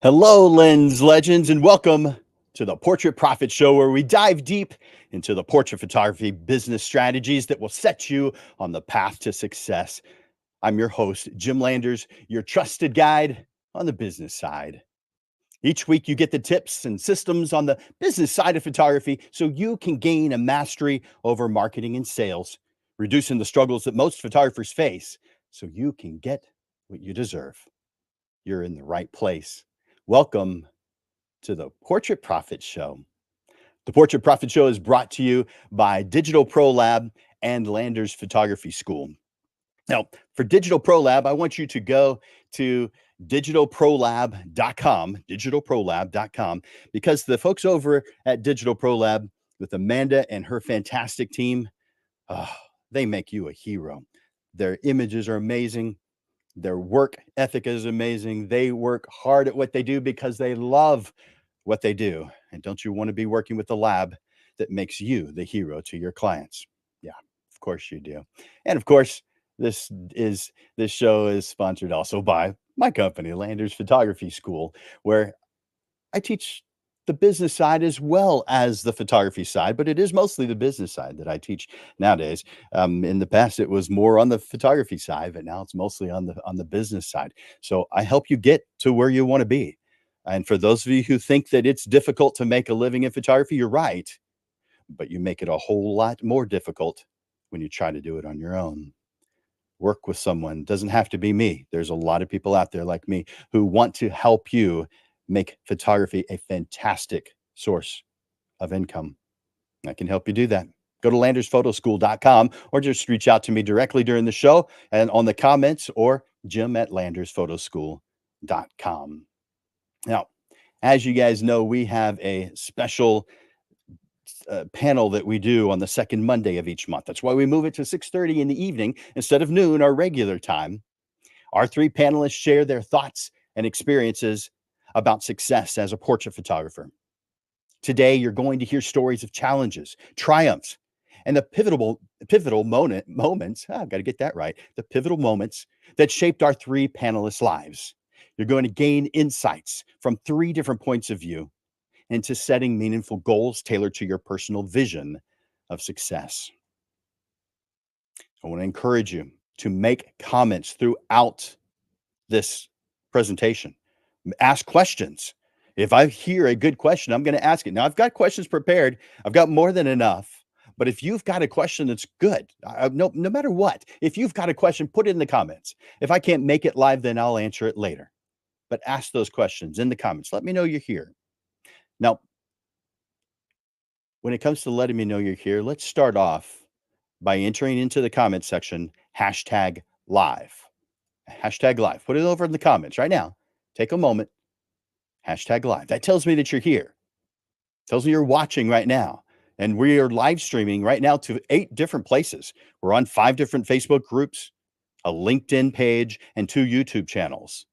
Hello, Lens Legends, and welcome to the Portrait Profit Show, where we dive deep into the portrait photography business strategies that will set you on the path to success. I'm your host, Jim Landers, your trusted guide on the business side. Each week, you get the tips and systems on the business side of photography so you can gain a mastery over marketing and sales, reducing the struggles that most photographers face so you can get what you deserve. You're in the right place. Welcome to the Portrait Profit Show. The Portrait Profit Show is brought to you by Digital Pro Lab and Landers Photography School. Now, for Digital Pro Lab, I want you to go to digitalprolab.com, because the folks over at Digital Pro Lab with Amanda and her fantastic team, oh, they make you a hero. Their images are amazing. Their work ethic is amazing. They work hard at what they do because they love what they do. And don't you want to be working with a lab that makes you the hero to your clients? Yeah, of course you do. And of course, this show is sponsored also by my company, Landers Photography School, where I teach the business side as well as the photography side, but it is mostly the business side that I teach nowadays. In the past, it was more on the photography side, but now it's mostly on the business side. So I help you get to where you want to be. And for those of you who think that it's difficult to make a living in photography, you're right, but you make it a whole lot more difficult when you try to do it on your own. Work with someone. Doesn't have to be me. There's a lot of people out there like me who want to help you make photography a fantastic source of income. I can help you do that. Go to landersphotoschool.com or just reach out to me directly during the show and on the comments, or Jim at landersphotoschool.com. Now, as you guys know, we have a special panel that we do on the second Monday of each month. That's why we move it to 6:30 in the evening instead of noon, our regular time. Our three panelists share their thoughts and experiences about success as a portrait photographer. Today, you're going to hear stories of challenges, triumphs, and the moments. I've got to get that right. The pivotal moments that shaped our three panelists' lives. You're going to gain insights from three different points of view into setting meaningful goals tailored to your personal vision of success. I want to encourage you to make comments throughout this presentation. Ask questions. If I hear a good question, I'm going to ask it. Now, I've got questions prepared. I've got more than enough. But if you've got a question that's good, no matter what, if you've got a question, put it in the comments. If I can't make it live, then I'll answer it later. But ask those questions in the comments. Let me know you're here. Now, when it comes to letting me know you're here, let's start off by entering into the comment section hashtag live. Hashtag live. Put it over in the comments right now. Take a moment. Hashtag live. That tells me that you're here. Tells me you're watching right now. And we are live streaming right now to 8 different places. We're on 5 different Facebook groups, a LinkedIn page, and 2 YouTube channels.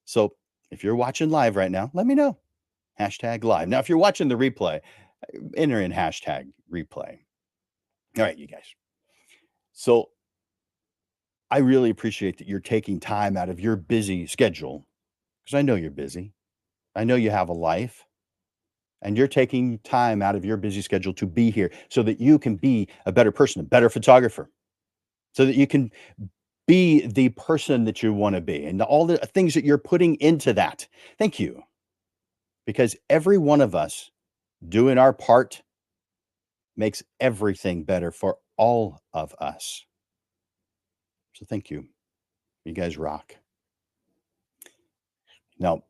So if you're watching live right now, let me know. Hashtag live. Now, if you're watching the replay, enter in hashtag replay. All right, you guys. So I really appreciate that you're taking time out of your busy schedule, because I know you're busy. I know you have a life, and you're taking time out of your busy schedule to be here so that you can be a better person, a better photographer, so that you can be the person that you want to be and all the things that you're putting into that. Thank you. Because every one of us doing our part makes everything better for all of us. So thank you. You guys rock. Now,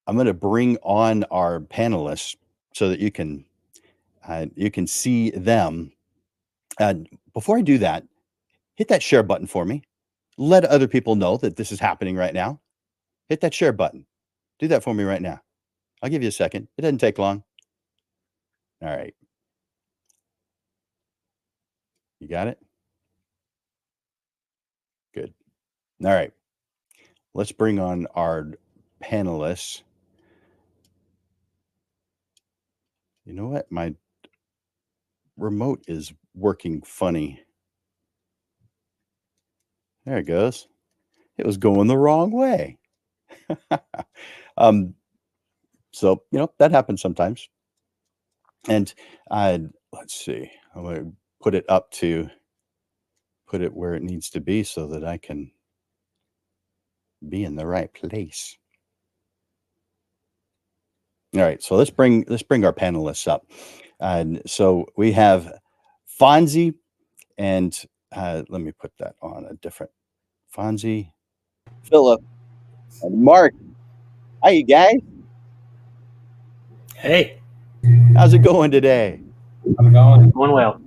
I'm going to bring on our panelists so that you can see them. And before I do that, hit that share button for me. Let other people know that this is happening right now. Hit that share button. Do that for me right now. I'll give you a second. It doesn't take long. All right. You got it? Good. All right. Let's bring on our panelists. You know what? My remote is working funny. There it goes. It was going the wrong way. So, that happens sometimes. And let's see, I'm going to put it where it needs to be so that I can be in the right place. All right, so let's bring our panelists up. And so we have Fonzie, and let me put that on a different Fonzie, Philip, and Mark. Hi, you guys. Hey. How's it going today? How's it going? Going well.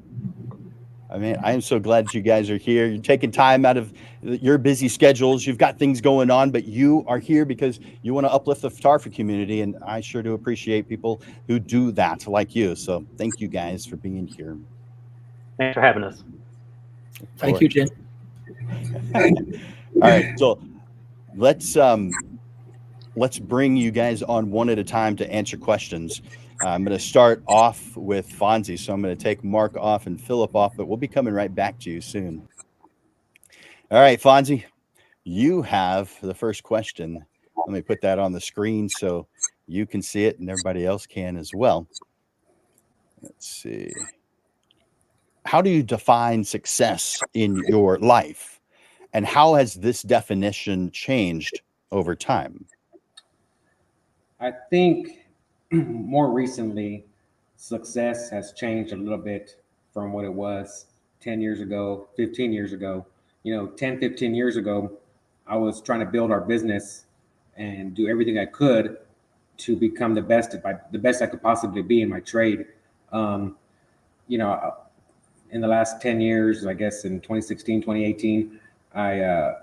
I mean, I am so glad that you guys are here. You're taking time out of your busy schedules. You've got things going on, but you are here because you want to uplift the photography community. And I sure do appreciate people who do that like you. So thank you guys for being here. Thanks for having us. Thank you, Jen. All right. So let's bring you guys on one at a time to answer questions. I'm going to start off with Fonzie. So I'm going to take Mark off and Philip off, but we'll be coming right back to you soon. All right, Fonzie, you have the first question. Let me put that on the screen so you can see it and everybody else can as well. Let's see. How do you define success in your life? And how has this definition changed over time? I think more recently, success has changed a little bit from what it was 10 years ago, 15 years ago. 10, 15 years ago, I was trying to build our business and do everything I could to become the best I could possibly be in my trade. In the last 10 years, I guess in 2016, 2018, I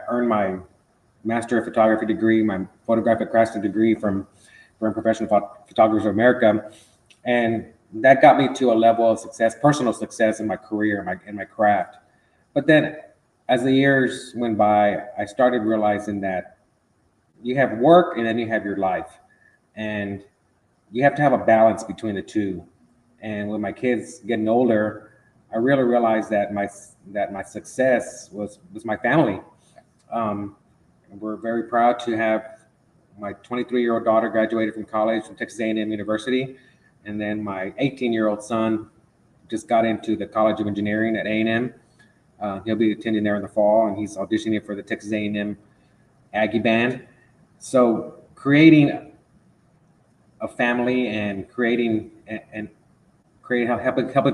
earned my Master of Photography degree, my photographic craftsman degree from Professional Photographers of America, and that got me to a level of success, personal success in my career, in my craft. But then, as the years went by, I started realizing that you have work and then you have your life, and you have to have a balance between the two. And with my kids getting older, I really realized that my success was my family. We're very proud to have my 23-year-old daughter graduated from college from Texas A&M University, and then my 18-year-old son just got into the College of Engineering at A&M. He'll be attending there in the fall, and he's auditioning for the Texas A&M Aggie Band. So creating a family and helping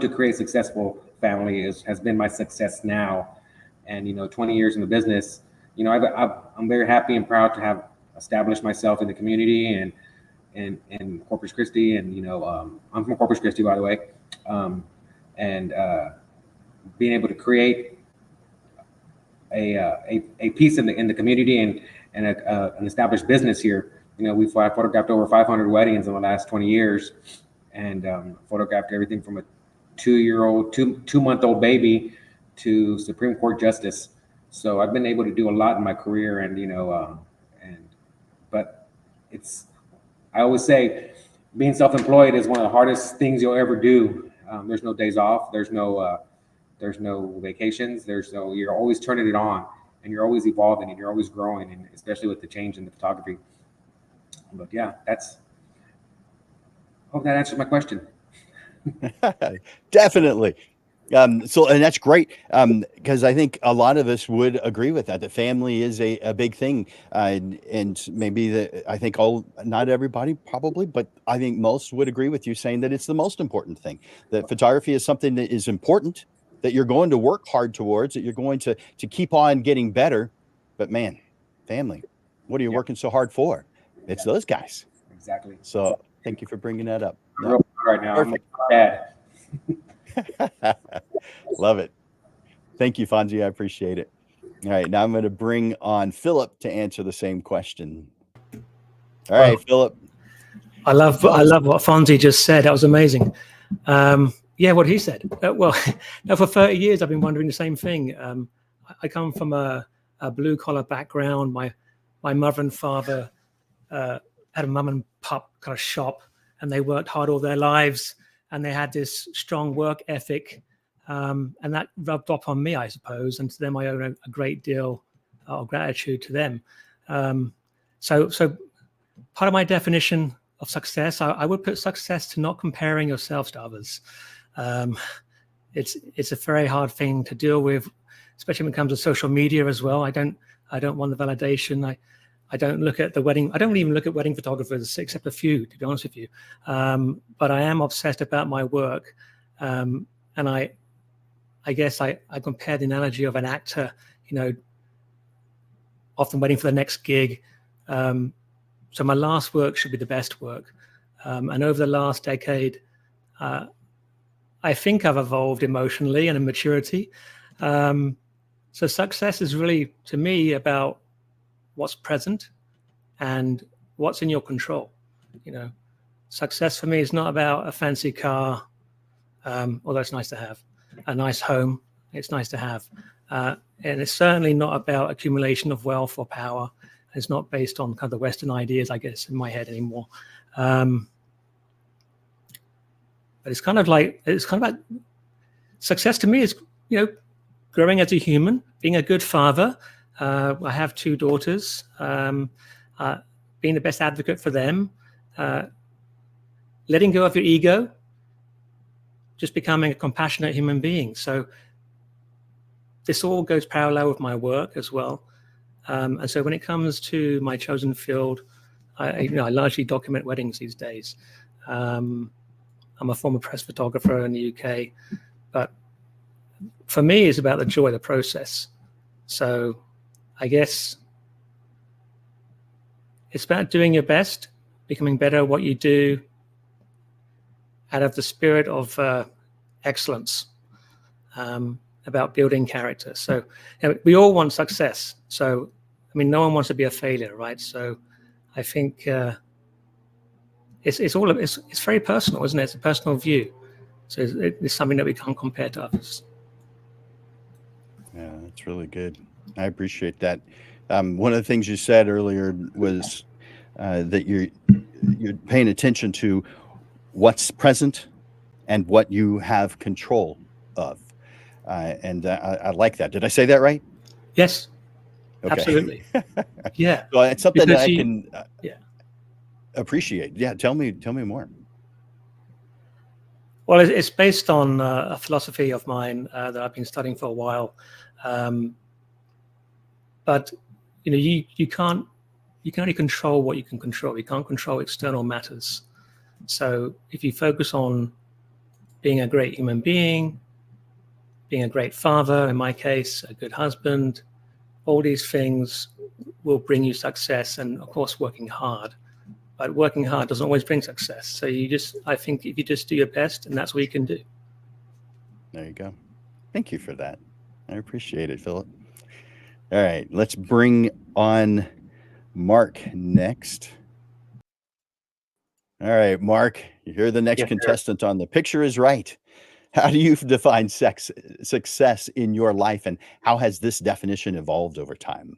to create a successful family has been my success now. And 20 years in the business, I'm very happy and proud to have established myself in the community and Corpus Christi, and I'm from Corpus Christi, by the way, and being able to create a piece in the community and an established business here. We've photographed over 500 weddings in the last 20 years, and photographed everything from a 2-month-old baby to Supreme Court justice. So I've been able to do a lot in my career, but I always say being self-employed is one of the hardest things you'll ever do. There's no days off. There's no vacations. You're always turning it on, and you're always evolving, and you're always growing, and especially with the change in the photography. But yeah, hope that answers my question. Definitely. And that's great, because I think a lot of us would agree with that. The family is a big thing, and maybe I think not everybody probably, but I think most would agree with you saying that it's the most important thing. That photography is something that is important, that you're going to work hard towards, that you're going to keep on getting better. But man, family, what are you working so hard for? It's those guys. Exactly. So thank you for bringing that up. I'm real proud right now. Perfect. I'm dad. Love it. Thank you, Fonzie. I appreciate it. All right, now I'm going to bring on Philip to answer the same question. All right, Philip. I love what Fonzie just said. That was amazing. Yeah, what he said. Well, now for 30 years I've been wondering the same thing. I come from a blue collar background. My mother and father had a mum and pop kind of shop, and they worked hard all their lives, and they had this strong work ethic, and that rubbed off on me, I suppose, and to them I owe a great deal of gratitude to them. So part of my definition of success, I would put success to not comparing yourselves to others. It's a very hard thing to deal with, especially when it comes to social media as well. I don't want the validation. I don't look at the wedding. I don't even look at wedding photographers, except a few, to be honest with you. But I am obsessed about my work, and I guess I compare the analogy of an actor, often waiting for the next gig. So my last work should be the best work. And over the last decade, I think I've evolved emotionally and in maturity. So success is really, to me, about what's present and what's in your control. Success for me is not about a fancy car, although it's nice to have, a nice home. It's nice to have. And it's certainly not about accumulation of wealth or power. It's not based on kind of the Western ideas, I guess, in my head anymore. But it's kind of like success to me is, growing as a human, being a good father. I have 2 daughters, being the best advocate for them, letting go of your ego, just becoming a compassionate human being. So this all goes parallel with my work as well. And so when it comes to my chosen field, I largely document weddings these days. I'm a former press photographer in the UK, but for me, it's about the joy of the process. So I guess it's about doing your best, becoming better at what you do out of the spirit of excellence, about building character. So we all want success. So, no one wants to be a failure, right? So I think it's very personal, isn't it? It's a personal view. So it's something that we can't compare to others. Yeah, that's really good. I appreciate that. One of the things you said earlier was that you're paying attention to what's present and what you have control of. And I like that. Did I say that right? Yes, okay. Absolutely. Yeah. So it's something Because that I can yeah. appreciate. Yeah. Tell me more. Well, it's based on a philosophy of mine that I've been studying for a while. But you can only control what you can control. You can't control external matters. So if you focus on being a great human being, being a great father, in my case, a good husband, all these things will bring you success, and of course working hard. But working hard doesn't always bring success. So I think if you just do your best, and that's what you can do. There you go. Thank you for that. I appreciate it, Philip. All right, let's bring on Mark next. All right, Mark, you're the next contestant on The Picture is Right. How do you define success in your life, and how has this definition evolved over time?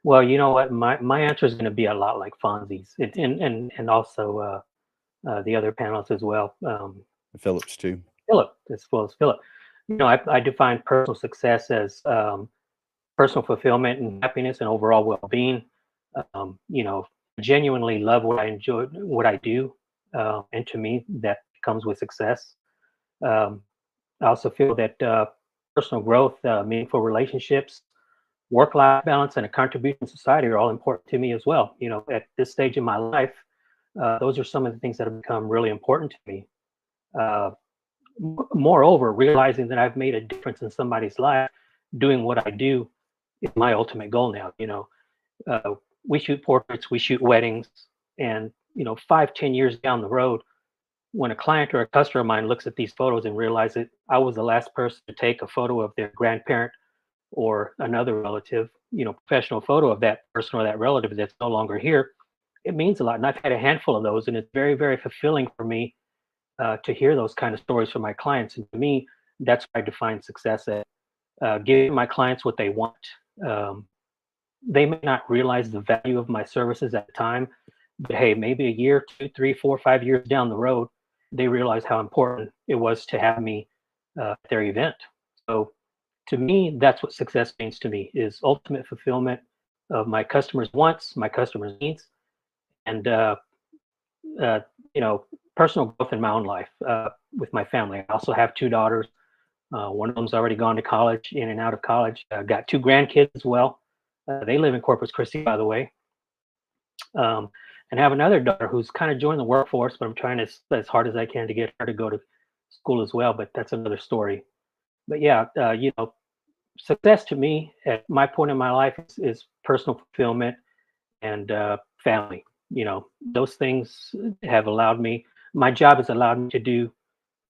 Well, you know what? My answer is going to be a lot like Fonzie's, and also the other panelists as well. Philip's too. Philip, as well as Philip. I define personal success as personal fulfillment and happiness and overall well-being. Genuinely love what I enjoy, what I do, and to me, that comes with success. I also feel that personal growth, meaningful relationships, work-life balance, and a contribution to society are all important to me as well. At this stage in my life, those are some of the things that have become really important to me. Moreover, realizing that I've made a difference in somebody's life, doing what I do is my ultimate goal now. We shoot portraits, we shoot weddings, and 5-10 years down the road, when a client or a customer of mine looks at these photos and realizes I was the last person to take a photo of their grandparent or another relative, professional photo of that person or that relative that's no longer here, it means a lot. And I've had a handful of those, and it's very, very fulfilling for me to hear those kind of stories from my clients. And to me, that's what I define success as, giving my clients what they want. They may not realize the value of my services at the time, but hey, maybe a year, 2, 3, 4, 5 years down the road, they realize how important it was to have me at their event. So to me, that's what success means to me, is ultimate fulfillment, of my customers' wants, my customers' needs, and you know, personal growth in my own life with my family. I also have two daughters. One of them's already gone to college, in and out of college. Got two grandkids as well. They live in Corpus Christi, by the way. And I have another daughter who's kind of joined the workforce, but I'm trying as hard as I can to get her to go to school as well. But that's another story. But yeah, you know, success to me at my point in my life is personal fulfillment and family. You know, those things have allowed me. My job has allowed me to do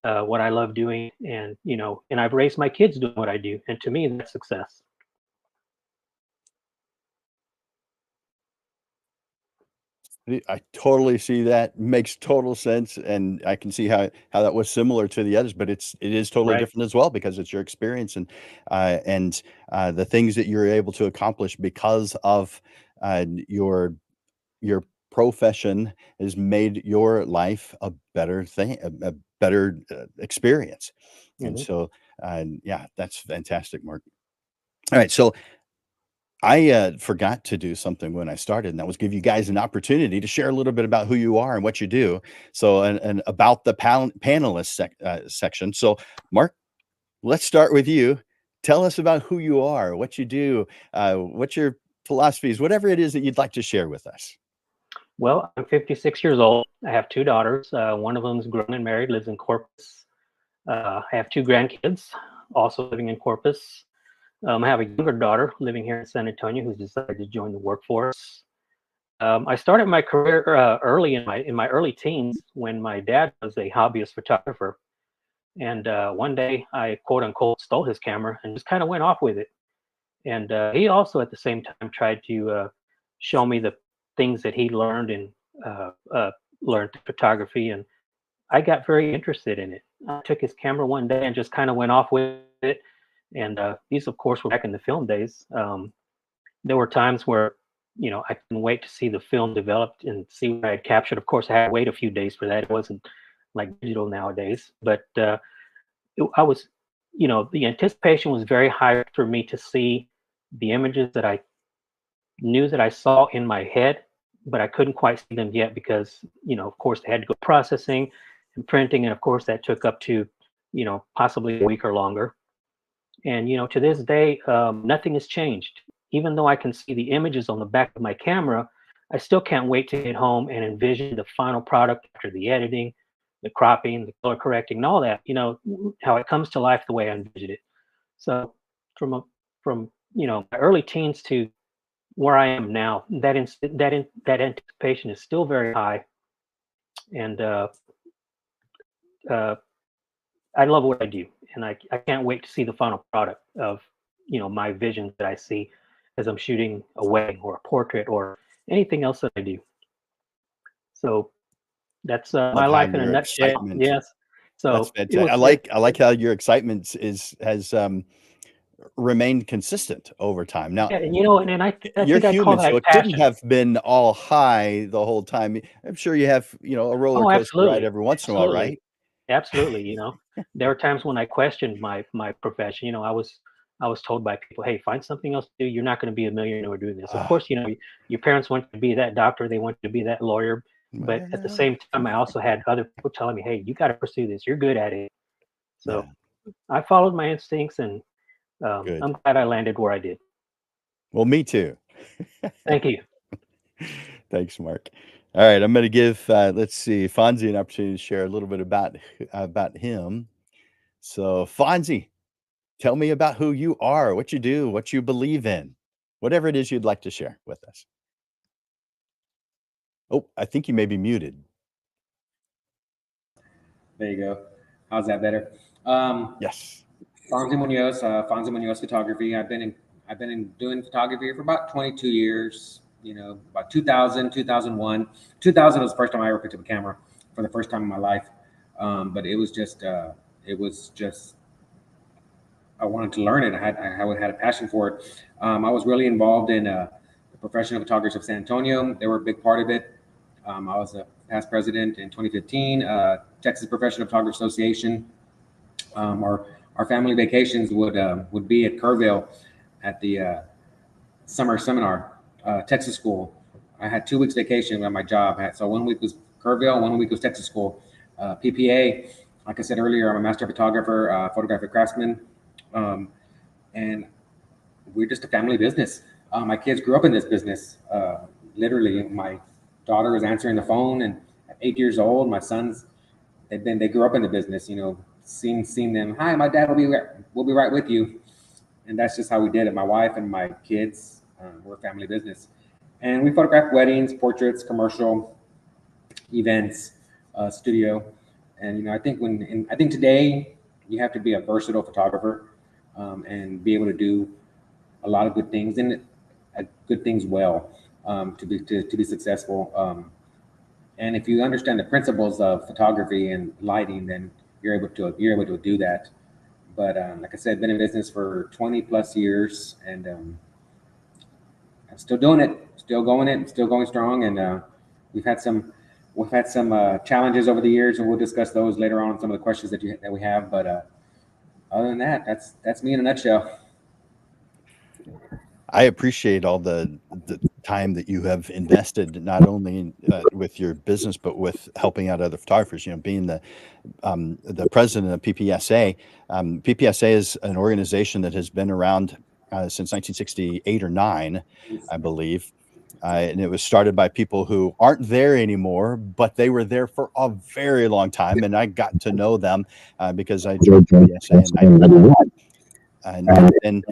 what I love doing, and you know, and I've raised my kids doing what I do, and to me, that's success. I totally see that. Makes total sense, and I can see how that was similar to the others, but it is totally Right. different as well because it's your experience and the things that you're able to accomplish because of your profession has made your life a better thing, a better experience, and Hmm. so yeah, that's fantastic, Mark. All right, so I forgot to do something when I started, and that was give you guys an opportunity to share a little bit about who you are and what you do. So, and about the panelist section. So, Mark, let's start with you. Tell us about who you are, what you do, what your philosophies, whatever it is that you'd like to share with us. Well, I'm 56 years old. I have two daughters. One of them's grown and married, lives in Corpus. I have two grandkids, also living in Corpus. I have a younger daughter living here in San Antonio who's decided to join the workforce. I started my career early in my early teens when my dad was a hobbyist photographer, and one day I quote unquote stole his camera and just kind of went off with it. And he also at the same time tried to show me the things that he learned and learned photography, and I got very interested in it. I took his camera one day and just kind of went off with it. And these, of course, were back in the film days. There were times where, you know, I couldn't wait to see the film developed and see what I had captured. Of course, I had to wait a few days for that. It wasn't like digital nowadays, but I was, you know, the anticipation was very high for me to see the images that I knew that I saw in my head, but I couldn't quite see them yet because, you know, of course, they had to go processing and printing, and of course, that took up to, you know, possibly a week or longer. And you know, to this day, nothing has changed. Even though I can see the images on the back of my camera, I still can't wait to get home and envision the final product after the editing, the cropping, the color correcting, and all that. You know, how it comes to life the way I envisioned it. So, from from you know my early teens to where I am now, that anticipation is still very high, and uh, I love what I do, and I can't wait to see the final product of you know my visions that I see as I'm shooting a wedding or a portrait or anything else that I do. So that's my Love how life in a your nutshell. excitement. Yes. That's So it fantastic. was I like how your excitement has remained consistent over time. Now, yeah, and you know, and I you're think I call human, so that it couldn't passion. have been all high the whole time. I'm sure you have, a roller Oh, coaster ride absolutely, every once in a while, absolutely, right? absolutely. You know, there were times when I questioned my profession. You know, I was told by people, "Hey, find something else to do. You're not going to be a millionaire doing this." Of Ah, course, you know, your parents want you to be that doctor, they want you to be that lawyer, but at the well, same time, I also had other people telling me, "Hey, you got to pursue this. You're good at it." So yeah, I followed my instincts, and good. I'm glad I landed where I did. Well, me too. Thank you. Thanks, Mark. All right, I'm going to give, let's see, Fonzie an opportunity to share a little bit about him. So, Fonzie, tell me about who you are, what you do, what you believe in, whatever it is you'd like to share with us. Oh, I think you may be muted. There you go. How's that better? Um, Yes. Fonzie Munoz Photography. I've been in doing photography for about 22 years. You know, about 2000, 2001. 2000 was the first time I ever picked up a camera for the first time in my life. But it was just I wanted to learn it. I had a passion for it. I was really involved in the Professional Photographers of San Antonio. They were a big part of it. I was a past president in 2015. Texas Professional Photographer Association. Our family vacations would be at Kerrville at the summer seminar, Texas school. I had 2 weeks vacation at my job. So 1 week was Kerrville, 1 week was Texas school. PPA, like I said earlier, I'm a master photographer, photographic craftsman, and we're just a family business. My kids grew up in this business. Literally, my daughter was answering the phone, and at 8 years old, my sons, they grew up in the business. Seen them. Hi, my dad will be right with you, and that's just how we did it. My wife and my kids, we're a family business, and we photograph weddings, portraits, commercial events, studio, and I think today you have to be a versatile photographer and be able to do a lot of good things and good things well to be successful. And if you understand the principles of photography and lighting, then you're able to do that. But like I said, been in business for 20 plus years, and I'm still doing it, still going strong. And we've had some challenges over the years, and we'll discuss those later on. Some of the questions that we have. But other than that, that's me in a nutshell. I appreciate all the time that you have invested, not only with your business, but with helping out other photographers. Being the president of PPSA. PPSA is an organization that has been around since 1968 or 9, I believe. And it was started by people who aren't there anymore, but they were there for a very long time. And I got to know them because I joined PPSA in 1991. And then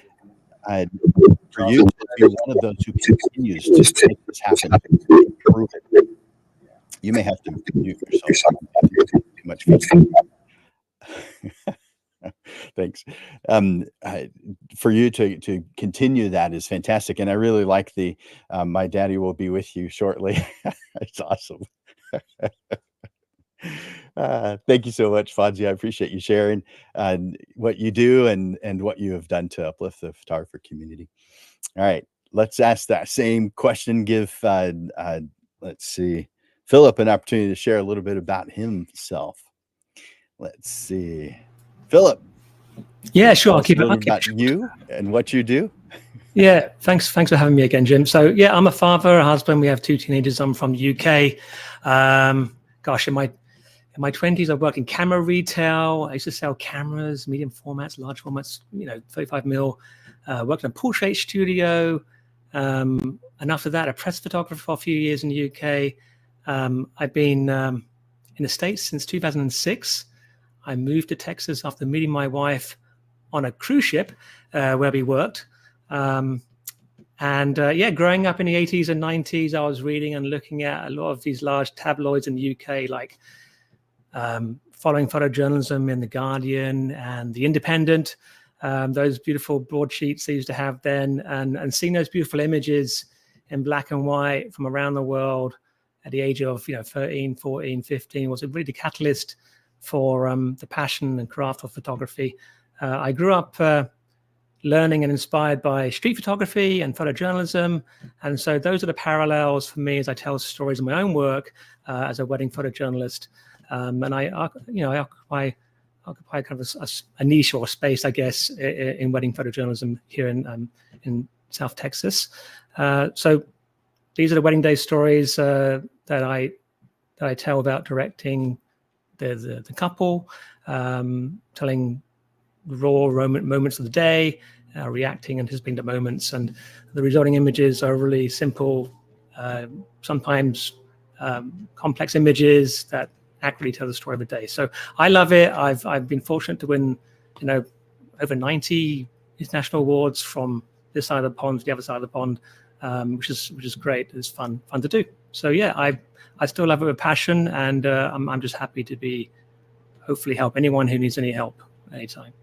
for you to be one of those who continues to make this happen, improve it, you may have to mute yourself. Too much feedback. Thanks. For you to continue that is fantastic, and I really like the my daddy will be with you shortly. It's awesome. Thank you so much, Fonzie. I appreciate you sharing what you do and what you have done to uplift the photographer community. All right, let's ask that same question. Give let's see, Philip an opportunity to share a little bit about himself. Let's see, Philip. Yeah, sure. I'll keep it about you and what you do. Yeah, thanks for having me again, Jim. So yeah, I'm a father, a husband. We have 2 teenagers. I'm from the UK. Gosh, in my 20s, I worked in camera retail. I used to sell cameras, medium formats, large formats, 35 mil. Worked in a portrait studio. And after that, a press photographer for a few years in the UK. I've been in the States since 2006. I moved to Texas after meeting my wife on a cruise ship where we worked. Growing up in the 80s and 90s, I was reading and looking at a lot of these large tabloids in the UK, like Following Photojournalism in The Guardian and The Independent, those beautiful broadsheets they used to have then, and seeing those beautiful images in black and white from around the world at the age of 13, 14, 15 was really the catalyst for the passion and craft of photography. I grew up learning and inspired by street photography and photojournalism, and so those are the parallels for me as I tell stories in my own work as a wedding photojournalist. And I occupy kind of a niche or a space, I guess, in wedding photojournalism here in South Texas. So these are the wedding day stories that I tell about directing the couple, telling raw moments of the day, reacting, anticipating the moments, and the resulting images are really simple, sometimes complex images that accurately tell the story of the day. So I love it. I've been fortunate to win, over 90 international awards from this side of the pond to the other side of the pond, which is great. It's fun to do. So yeah, I still love it with passion, and I'm just happy to be hopefully help anyone who needs any help anytime.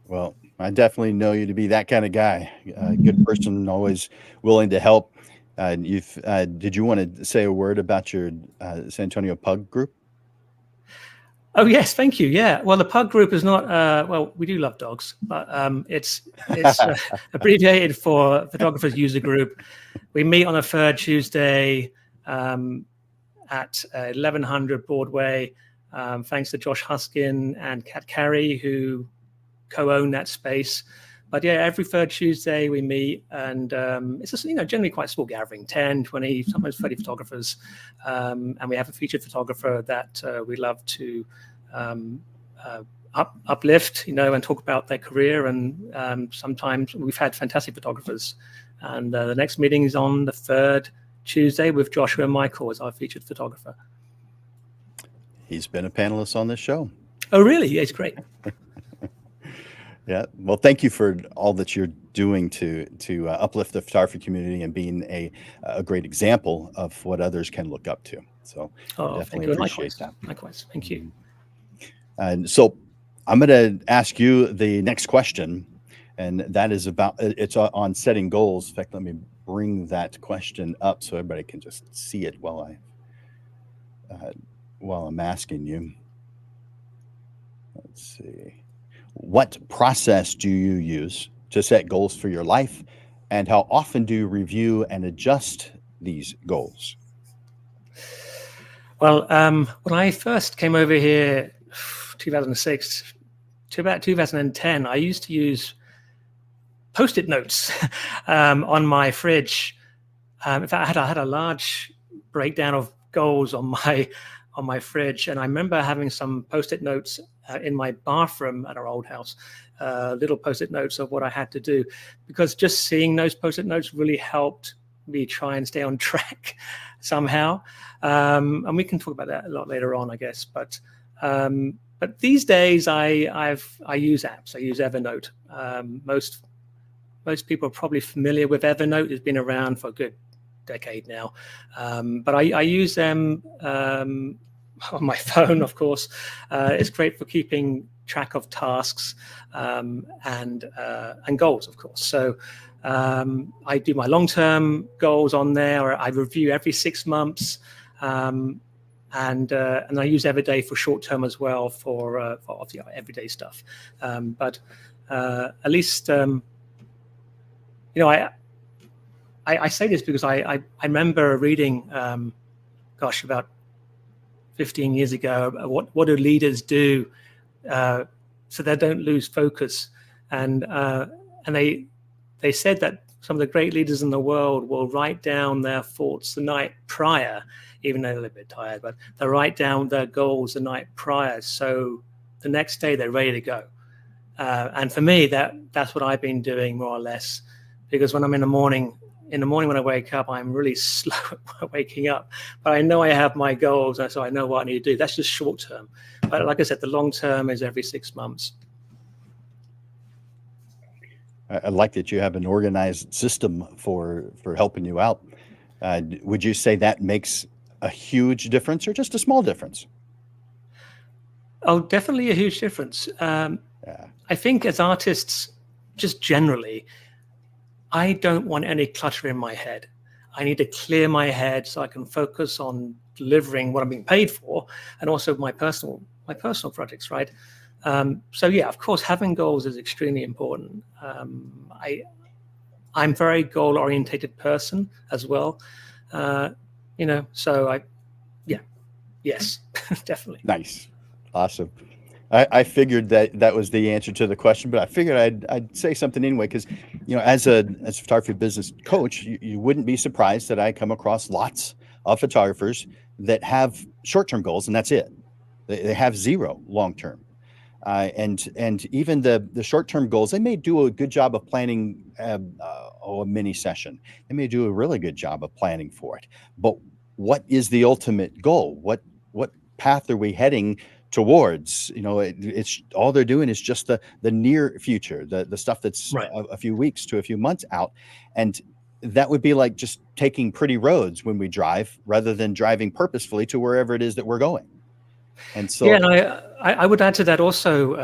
Well, I definitely know you to be that kind of guy, a good person, always willing to help. Did you want to say a word about your San Antonio Pug group? Oh yes, thank you. Yeah, well, the Pug group is not. Well, we do love dogs, but it's abbreviated for Photographers User Group. We meet on the third Tuesday at 1100 Broadway. Thanks to Josh Huskin and Kat Carey, who co-own that space. But yeah, every third Tuesday we meet, and it's just, generally quite a small gathering, 10, 20, sometimes 30 photographers. And we have a featured photographer that we love to uplift, and talk about their career. And sometimes we've had fantastic photographers. And the next meeting is on the third Tuesday with Joshua Michael as our featured photographer. He's been a panelist on this show. Oh, really? Yeah, it's great. Yeah. Well, thank you for all that you're doing to uplift the photography community and being a great example of what others can look up to. So definitely appreciate that. Likewise. Thank you. And so I'm going to ask you the next question, and that is it's on setting goals. In fact, let me bring that question up so everybody can just see it while I'm asking you. Let's see. What process do you use to set goals for your life, and how often do you review and adjust these goals? Well, when I first came over here, 2006 to about 2010, I used to use Post-it notes on my fridge. In fact, I had a large breakdown of goals on my fridge, and I remember having some Post-it notes in my bathroom at our old house, little Post-it notes of what I had to do, because just seeing those Post-it notes really helped me try and stay on track somehow. And we can talk about that a lot later on, I guess. But these days, I use apps. I use Evernote. Most people are probably familiar with Evernote. It's been around for a good decade now, but I use them on my phone, of course. It's great for keeping track of tasks and goals, of course. So I do my long-term goals on there, or I review every 6 months, and I use Everyday for short-term as well for everyday stuff. But at least I say this because I remember reading, about 15 years ago, what do leaders do so they don't lose focus, and they said that some of the great leaders in the world will write down their thoughts the night prior, even though they're a little bit tired, but they'll write down their goals the night prior, so the next day they're ready to go. And for me, that's what I've been doing more or less, because when I'm in the morning when I wake up, I'm really slow at waking up, but I know I have my goals, and so I know what I need to do. That's just short term. But like I said, the long term is every 6 months. I like that you have an organized system for helping you out. Would you say that makes a huge difference, or just a small difference? Oh, definitely a huge difference. I think as artists, just generally, I don't want any clutter in my head. I need to clear my head so I can focus on delivering what I'm being paid for, and also my personal projects, right? So yeah, of course, having goals is extremely important. I'm very goal-orientated person as well, so yes, definitely. Nice. Awesome. I figured that was the answer to the question, but I figured I'd say something anyway, because as a photography business coach, you wouldn't be surprised that I come across lots of photographers that have short-term goals, and that's it. They have zero long-term, and even the short-term goals, they may do a good job of planning a mini session. They may do a really good job of planning for it, but what is the ultimate goal? What path are we heading towards? It's all they're doing is just the near future, the stuff that's right. a few weeks to a few months out, and that would be like just taking pretty roads when we drive, rather than driving purposefully to wherever it is that we're going. And so yeah, and I would add to that also.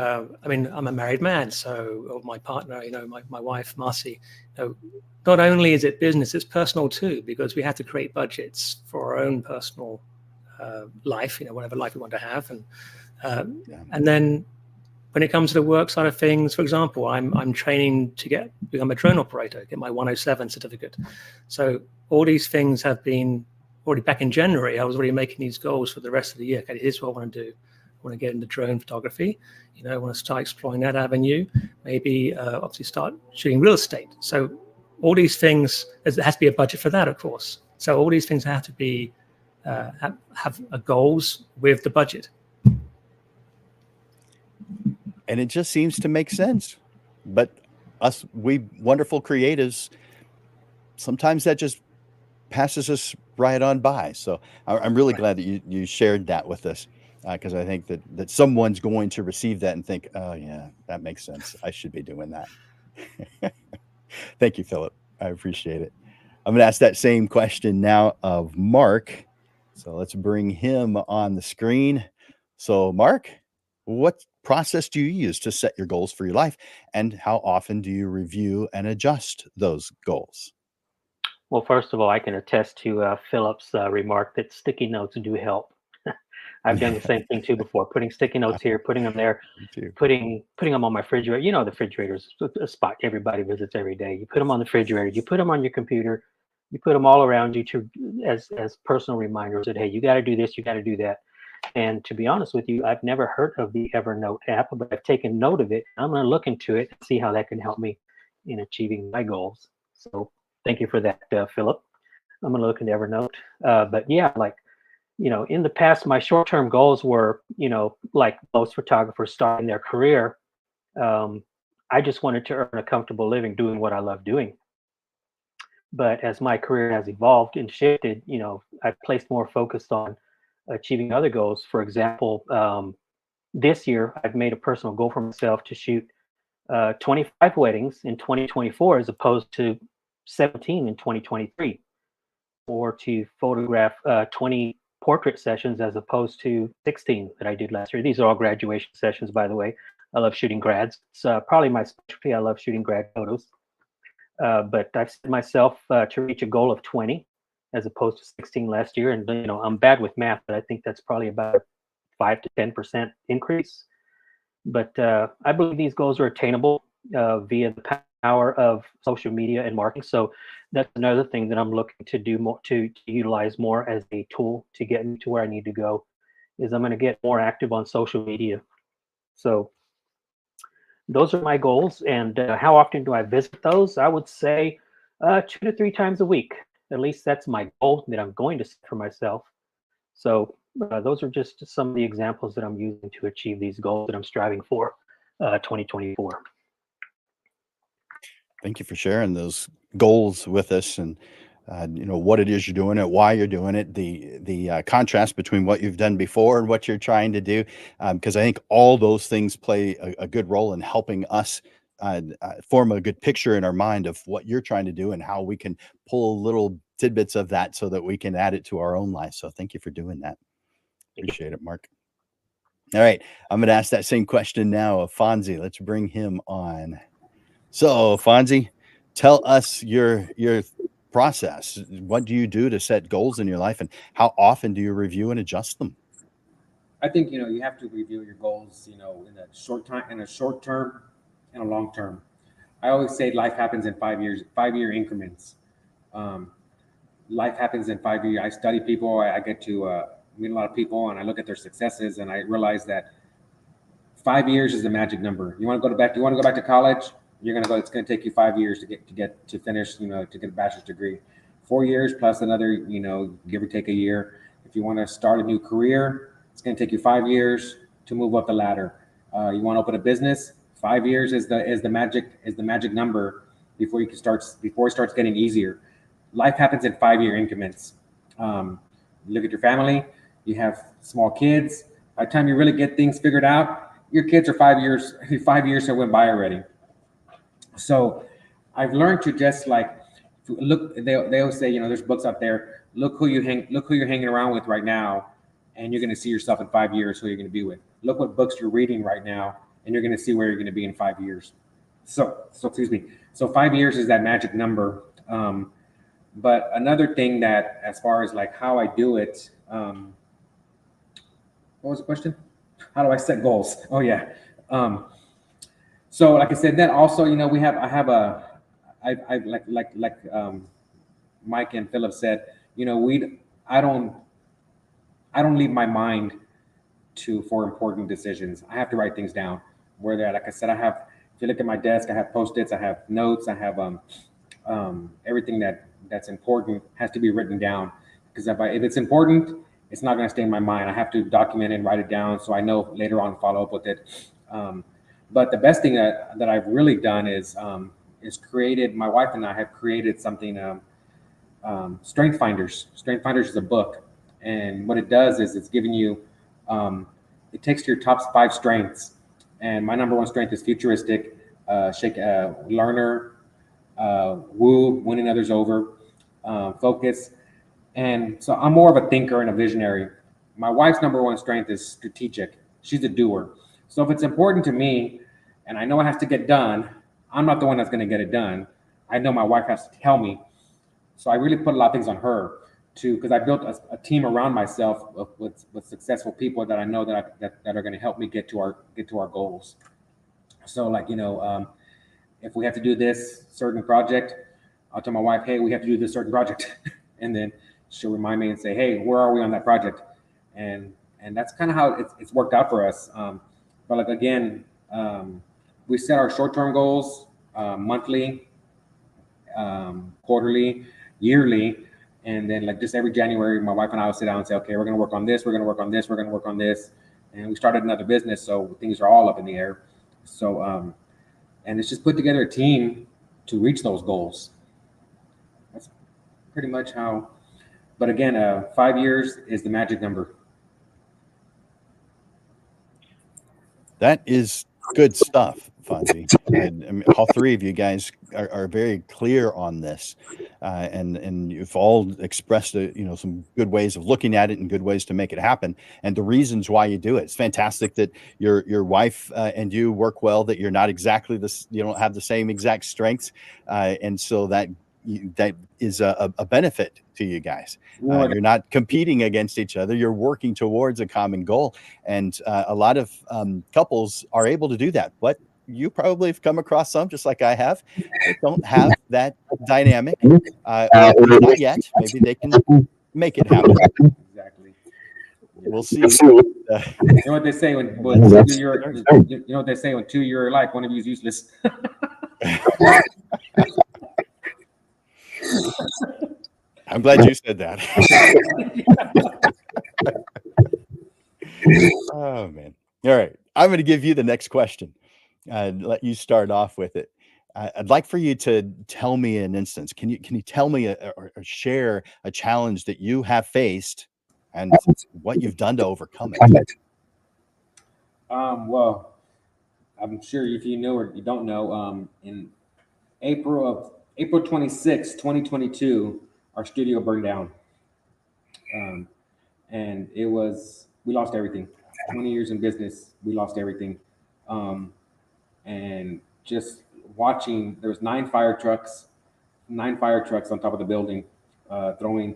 I'm a married man, so my partner, my wife Marcy, not only is it business, it's personal too, because we have to create budgets for our own personal life, whatever life we want to have, and then when it comes to the work side of things, for example, I'm training to become a drone operator, get my 107 certificate. So all these things have been already back in January. I was already making these goals for the rest of the year. Okay, here's what I want to do. want to get into drone photography. I want to start exploring that avenue. Maybe obviously start shooting real estate. So all these things, there has to be a budget for that, of course. So all these things have to be have goals with the budget. And it just seems to make sense. But we wonderful creatives, sometimes that just passes us right on by. So I'm really glad that you shared that with us, because I think that someone's going to receive that and think, oh yeah, that makes sense. I should be doing that. Thank you, Philip. I appreciate it. I'm going to ask that same question now of Mark. So let's bring him on the screen. So Mark, what process do you use to set your goals for your life, and how often do you review and adjust those goals? Well, first of all, I can attest to Philip's remark that sticky notes do help. I've done the same thing too before, putting sticky notes here, putting them there, Me too. putting them on my refrigerator. The refrigerator's a spot everybody visits every day. You put them on the refrigerator, you put them on your computer, you put them all around you as personal reminders that, hey, you got to do this, you got to do that. And to be honest with you, I've never heard of the Evernote app, but I've taken note of it. I'm going to look into it and see how that can help me in achieving my goals. So thank you for that, Philip. I'm going to look into Evernote. But yeah, in the past, my short-term goals were, like most photographers starting their career, I just wanted to earn a comfortable living doing what I love doing. But as my career has evolved and shifted, I've placed more focus on achieving other goals. For example, this year, I've made a personal goal for myself to shoot 25 weddings in 2024 as opposed to 17 in 2023, or to photograph 20 portrait sessions as opposed to 16 that I did last year. These are all graduation sessions, by the way. I love shooting grads. It's probably my specialty. I love shooting grad photos. But I've set myself to reach a goal of 20 as opposed to 16 last year. And, I'm bad with math, but I think that's probably about a 5 to 10% increase. But I believe these goals are attainable via the power of social media and marketing. So that's another thing that I'm looking to do more, to utilize more as a tool to get me to where I need to go, is I'm going to get more active on social media. So those are my goals. And how often do I visit those? I would say 2 to 3 times a week. At least that's my goal that I'm going to set for myself. So those are just some of the examples that I'm using to achieve these goals that I'm striving for 2024. Thank you for sharing those goals with us, and what it is you're doing it, why you're doing it, the contrast between what you've done before and what you're trying to do, because I think all those things play a good role in helping us form a good picture in our mind of what you're trying to do and how we can pull little tidbits of that so that we can add it to our own life. So thank you for doing that. Appreciate it, Mark. All right, I'm going to ask that same question now of Fonzie. Let's bring him on. So, Fonzie, tell us your process. What do you do to set goals in your life, and how often do you review and adjust them? I think you have to review your goals, in a short term, and a long term. I always say life happens in 5-year increments. Life happens in 5 years. I study people. I get to meet a lot of people, and I look at their successes, and I realize that 5 years is the magic number. You want to go back to college? You're gonna go. It's gonna take you 5 years to finish. To get a bachelor's degree. 4 years plus another. Give or take a year. If you want to start a new career, it's gonna take you 5 years to move up the ladder. You want to open a business? 5 years is the magic number before it starts getting easier. Life happens in 5-year increments. Look at your family. You have small kids. By the time you really get things figured out, your kids are 5 years. 5 years have went by already. So I've learned to just look. They always say, there's books out there. Look who you're hanging around with right now, and you're going to see yourself in 5 years. Who you're going to be with. Look what books you're reading right now, and you're going to see where you're going to be in 5 years. So excuse me. So 5 years is that magic number. But another thing that, as far as how I do it, what was the question? How do I set goals? Oh yeah. So like I said, then also, Mike and Philip said, I don't leave my mind for important decisions. I have to write things down. Where like I said, if you look at my desk, I have Post-its, I have notes, I have everything that's important has to be written down. Because if it's important, it's not going to stay in my mind. I have to document it and write it down so I know later on to follow up with it. But the best thing that I've really done is created. My wife and I have created something. Strength Finders. Strength Finders is a book, and what it does is it's giving you. It takes your top 5 strengths, and my number 1 strength is futuristic, learner, winning others over, focus. And so I'm more of a thinker and a visionary. My wife's number 1 strength is strategic. She's a doer. So if it's important to me and I know it has to get done, I'm not the one that's going to get it done. I know my wife has to tell me. So I really put a lot of things on her too, because I built a team around myself with successful people that I know that are going to help me get to our goals. So like, if we have to do this certain project, I'll tell my wife, hey, we have to do this certain project. And then she'll remind me and say, hey, where are we on that project? And that's kind of how it's worked out for us. But like, again, we set our short-term goals monthly, quarterly, yearly. And then like just every January, my wife and I will sit down and say, okay, we're going to work on this. We're going to work on this. We're going to work on this. And we started another business. So things are all up in the air. So, and it's just put together a team to reach those goals. That's pretty much how, but again, 5 years is the magic number. That is good stuff, Fonzie. And I mean, all 3 of you guys are very clear on this, and you've all expressed some good ways of looking at it and good ways to make it happen, and the reasons why you do it. It's fantastic that your wife and you work well. That you're not exactly this. You don't have the same exact strengths, and so that is a benefit to you guys. You're not competing against each other. You're working towards a common goal. And a lot of couples are able to do that. But you probably have come across some, just like I have, that don't have that dynamic. Or not yet. Maybe they can make it happen. Exactly. We'll see. You know what they say when 2 you're alike, one of you is useless. I'm glad you said that. Oh, man. All right. I'm going to give you the next question and let you start off with it. I'd like for you to tell me an instance. Can you tell me or share a challenge that you have faced and what you've done to overcome it? Well, I'm sure if you know or you don't know, in April 26, 2022, our studio burned down. And we lost everything. 20 years in business, we lost everything. And just watching, there was 9 fire trucks on top of the building, throwing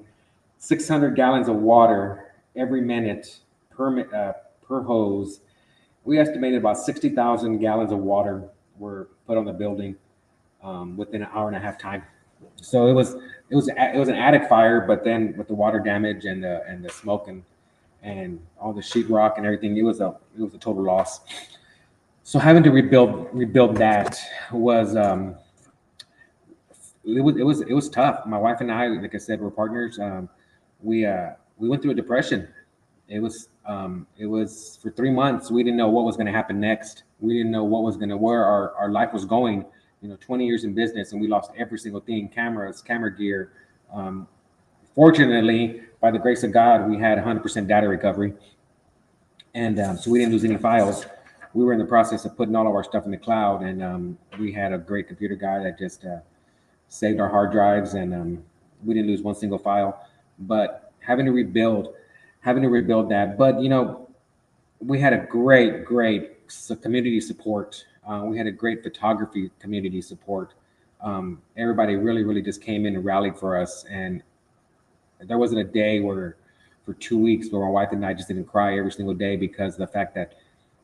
600 gallons of water every minute per hose. We estimated about 60,000 gallons of water were put on the building within an hour and a half time. So it was an attic fire, but then with the water damage and the smoke and all the sheetrock and everything, it was a total loss. So having to rebuild that was it was tough. My wife and I, like I said, we're partners. We went through a depression. It was for 3 months. We didn't know what was going to happen next. We didn't know where our life was going. 20 years in business, and we lost every single thing: cameras, camera gear. Fortunately, by the grace of God, we had 100% data recovery, and so we didn't lose any files. We were in the process of putting all of our stuff in the cloud, and we had a great computer guy that just saved our hard drives, and we didn't lose one single file. But having to rebuild that. But we had a great community support. We had a great photography community support. Everybody really just came in and rallied for us. And there wasn't a day for 2 weeks where my wife and I just didn't cry every single day because of the fact that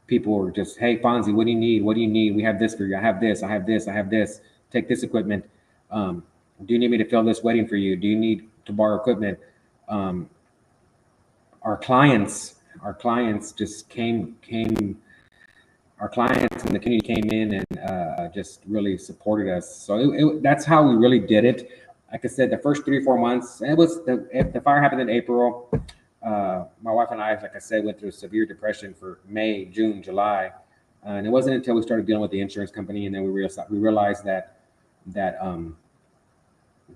people were just, hey, Fonzie, what do you need? What do you need? We have this for you. I have this. I have this. I have this. Take this equipment. Do you need me to film this wedding for you? Do you need to borrow equipment? Our clients our clients just came. Our clients in the community came in and just really supported us. So that's how we really did it. Like I said, the first 3 or 4 months, it was the fire happened in April. My wife and I, like I said, went through severe depression for May, June, July, and it wasn't until we started dealing with the insurance company, and then we realized that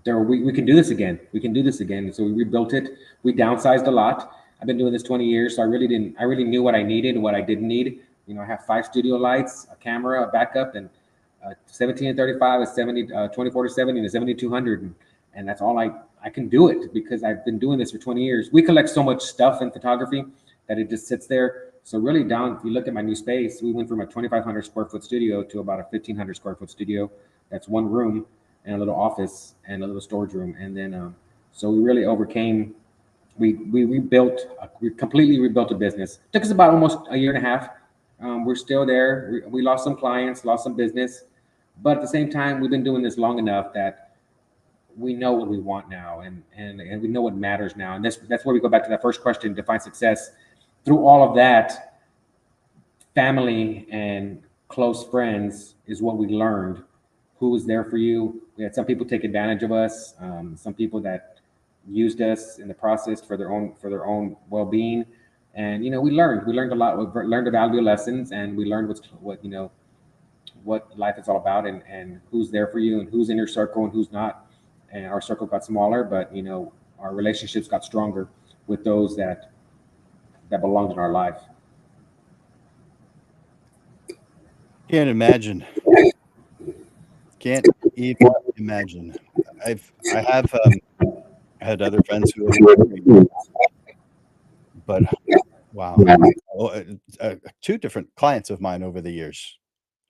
we can do this again. We can do this again. So we rebuilt it. We downsized a lot. I've been doing this 20 years, so I really knew what I needed and what I didn't need. You know, I have 5 studio lights, a camera, a backup, and 17 and 35 is 70, 24 to 70 and 7200, and that's all I can do it because I've been doing this for 20 years. We collect so much stuff in photography that it just sits there. So really if you look at my new space, we went from a 2,500 square foot studio to about a 1,500 square foot studio. That's one room and a little office and a little storage room. And then, so we really overcame, we completely rebuilt a business. It took us about almost a year and a half. We're still there. We lost some clients, lost some business, but at the same time, we've been doing this long enough that we know what we want now, and we know what matters now. And that's where we go back to that first question: define success. Through all of that, family and close friends is what we learned. Who was there for you? We had some people take advantage of us. Some people that used us in the process for their own well-being. And we learned a lot. We learned the valuable lessons, and we learned what life is all about, and who's there for you, and who's in your circle, and who's not. And our circle got smaller, but our relationships got stronger with those that belonged in our life. Can't imagine. Can't even imagine. I have had other friends who have, but wow. 2 different clients of mine over the years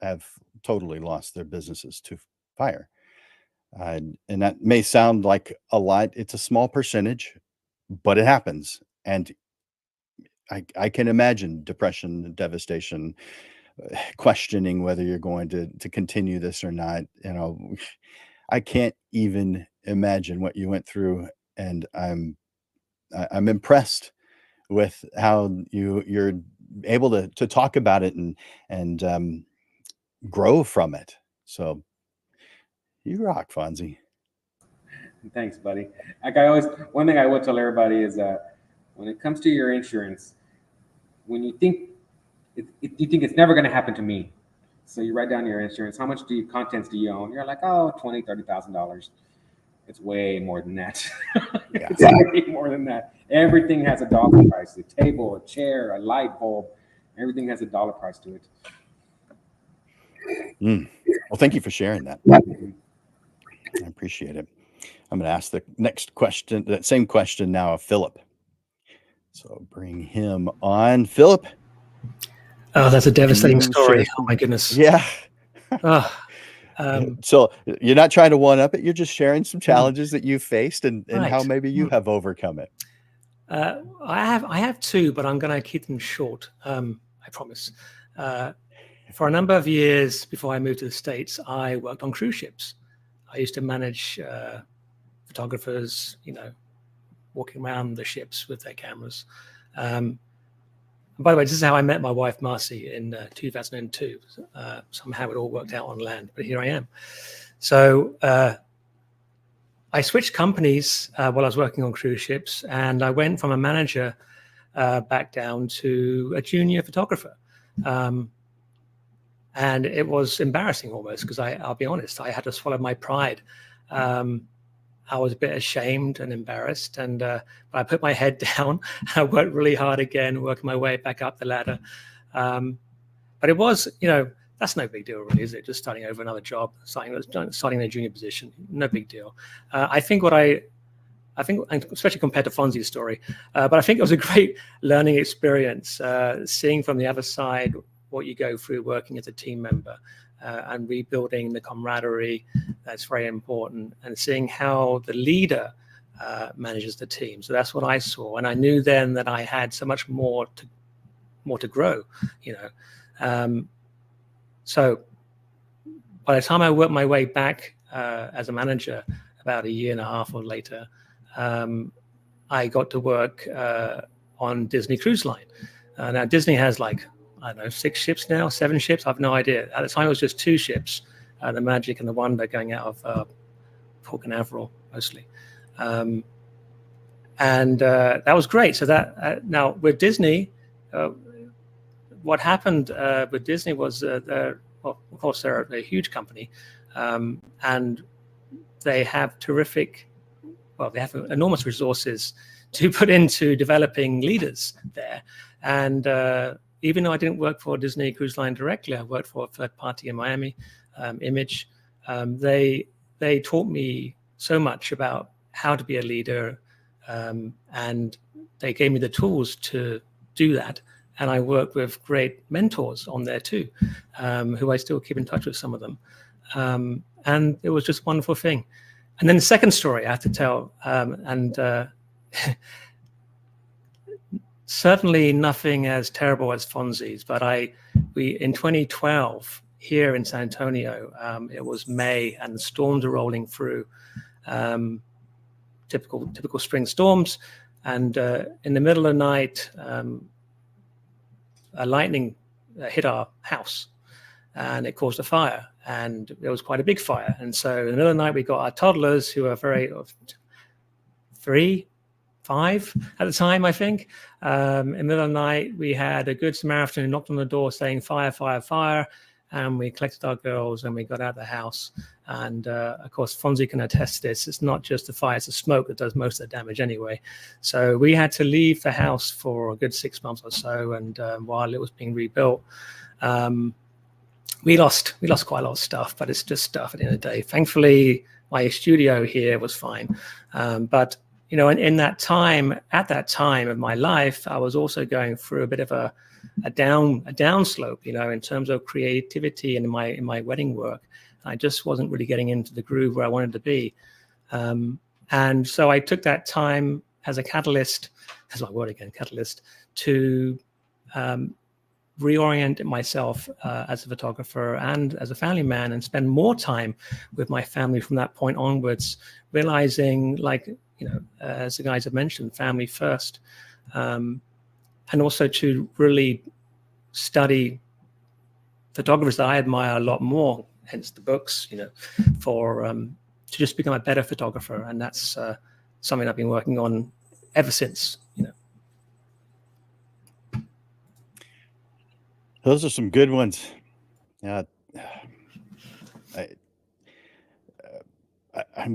have totally lost their businesses to fire. And that may sound like a lot. It's a small percentage, but it happens. And I can imagine depression, devastation, questioning whether you're going to continue this or not. I can't even imagine what you went through, and I'm impressed with how you're able to talk about it and grow from it. So you rock, Fonzie. Thanks, buddy. One thing I would tell everybody is that when it comes to your insurance, when you think it's never going to happen to me, so you write down your insurance. How much contents do you own? You're like, oh, $20,000-$30,000. It's way more than that. Yeah. It's way more than that. Everything has a dollar price. A table, a chair, a light bulb. Everything has a dollar price to it. Well, thank you for sharing that. I appreciate it. I'm going to ask the next question, that same question now of Philip. So bring him on. Philip. Oh, that's a devastating story. Oh, my goodness. Yeah. Oh, so you're not trying to one up it. You're just sharing some challenges that you've faced and right. how maybe you have overcome it. I have 2, but I'm going to keep them short. I promise. For a number of years before I moved to the States, I worked on cruise ships. I used to manage photographers, walking around the ships with their cameras. And by the way, this is how I met my wife, Marcy, in 2002. Somehow it all worked out on land, but here I am. So I switched companies while I was working on cruise ships, and I went from a manager back down to a junior photographer. And it was embarrassing almost because I'll be honest, I had to swallow my pride. I was a bit ashamed and embarrassed, and but I put my head down. I worked really hard again, working my way back up the ladder. But it was, that's no big deal, really, is it? Just starting over another job, starting in a junior position, no big deal. I think, especially compared to Fonzie's story, but I think it was a great learning experience, seeing from the other side what you go through working as a team member. And rebuilding the camaraderie, that's very important, and seeing how the leader manages the team. So that's what I saw, and I knew then that I had so much more to grow. So by the time I worked my way back as a manager, about a year and a half or later, I got to work on Disney Cruise Line. Now Disney has like, I don't know, 6 ships now, 7 ships. I've no idea. At the time, it was just 2 ships, the Magic and the Wonder, going out of Port Canaveral mostly. And that was great. So that now with Disney, what happened with Disney was, well, of course, they're a huge company, and they have terrific, well, they have enormous resources to put into developing leaders there. And even though I didn't work for Disney Cruise Line directly, I worked for a third party in Miami, Image. They taught me so much about how to be a leader, and they gave me the tools to do that. And I worked with great mentors on there too, who I still keep in touch with, some of them. And it was just a wonderful thing. And then the second story I have to tell, certainly nothing as terrible as Fonzie's, but we in 2012 here in San Antonio, it was May and the storms are rolling through, typical spring storms. And in the middle of the night, a lightning hit our house, and it caused a fire, and it was quite a big fire. And so in the middle of the night, we got our toddlers, who are 3, 5 at the time, I think. In the middle of the night, we had a good Samaritan who knocked on the door saying, "Fire, fire, fire." And we collected our girls and we got out of the house. And of course, Fonzie can attest to this. It's not just the fire, it's the smoke that does most of the damage anyway. So we had to leave the house for a good 6 months or so. And while it was being rebuilt, we lost quite a lot of stuff, but it's just stuff at the end of the day. Thankfully, my studio here was fine. But you know, in that time, at that time of my life, I was also going through a bit of a downslope, you know, in terms of creativity and in my wedding work. I just wasn't really getting into the groove where I wanted to be. And so I took that time as a catalyst, as my word again, catalyst, to reorient myself as a photographer and as a family man, and spend more time with my family from that point onwards, realizing, like, you know, as the guys have mentioned, family first. And also to really study photographers that I admire a lot more, hence the books, you know, for to just become a better photographer. And that's something I've been working on ever since, you know. Those are some good ones. I'm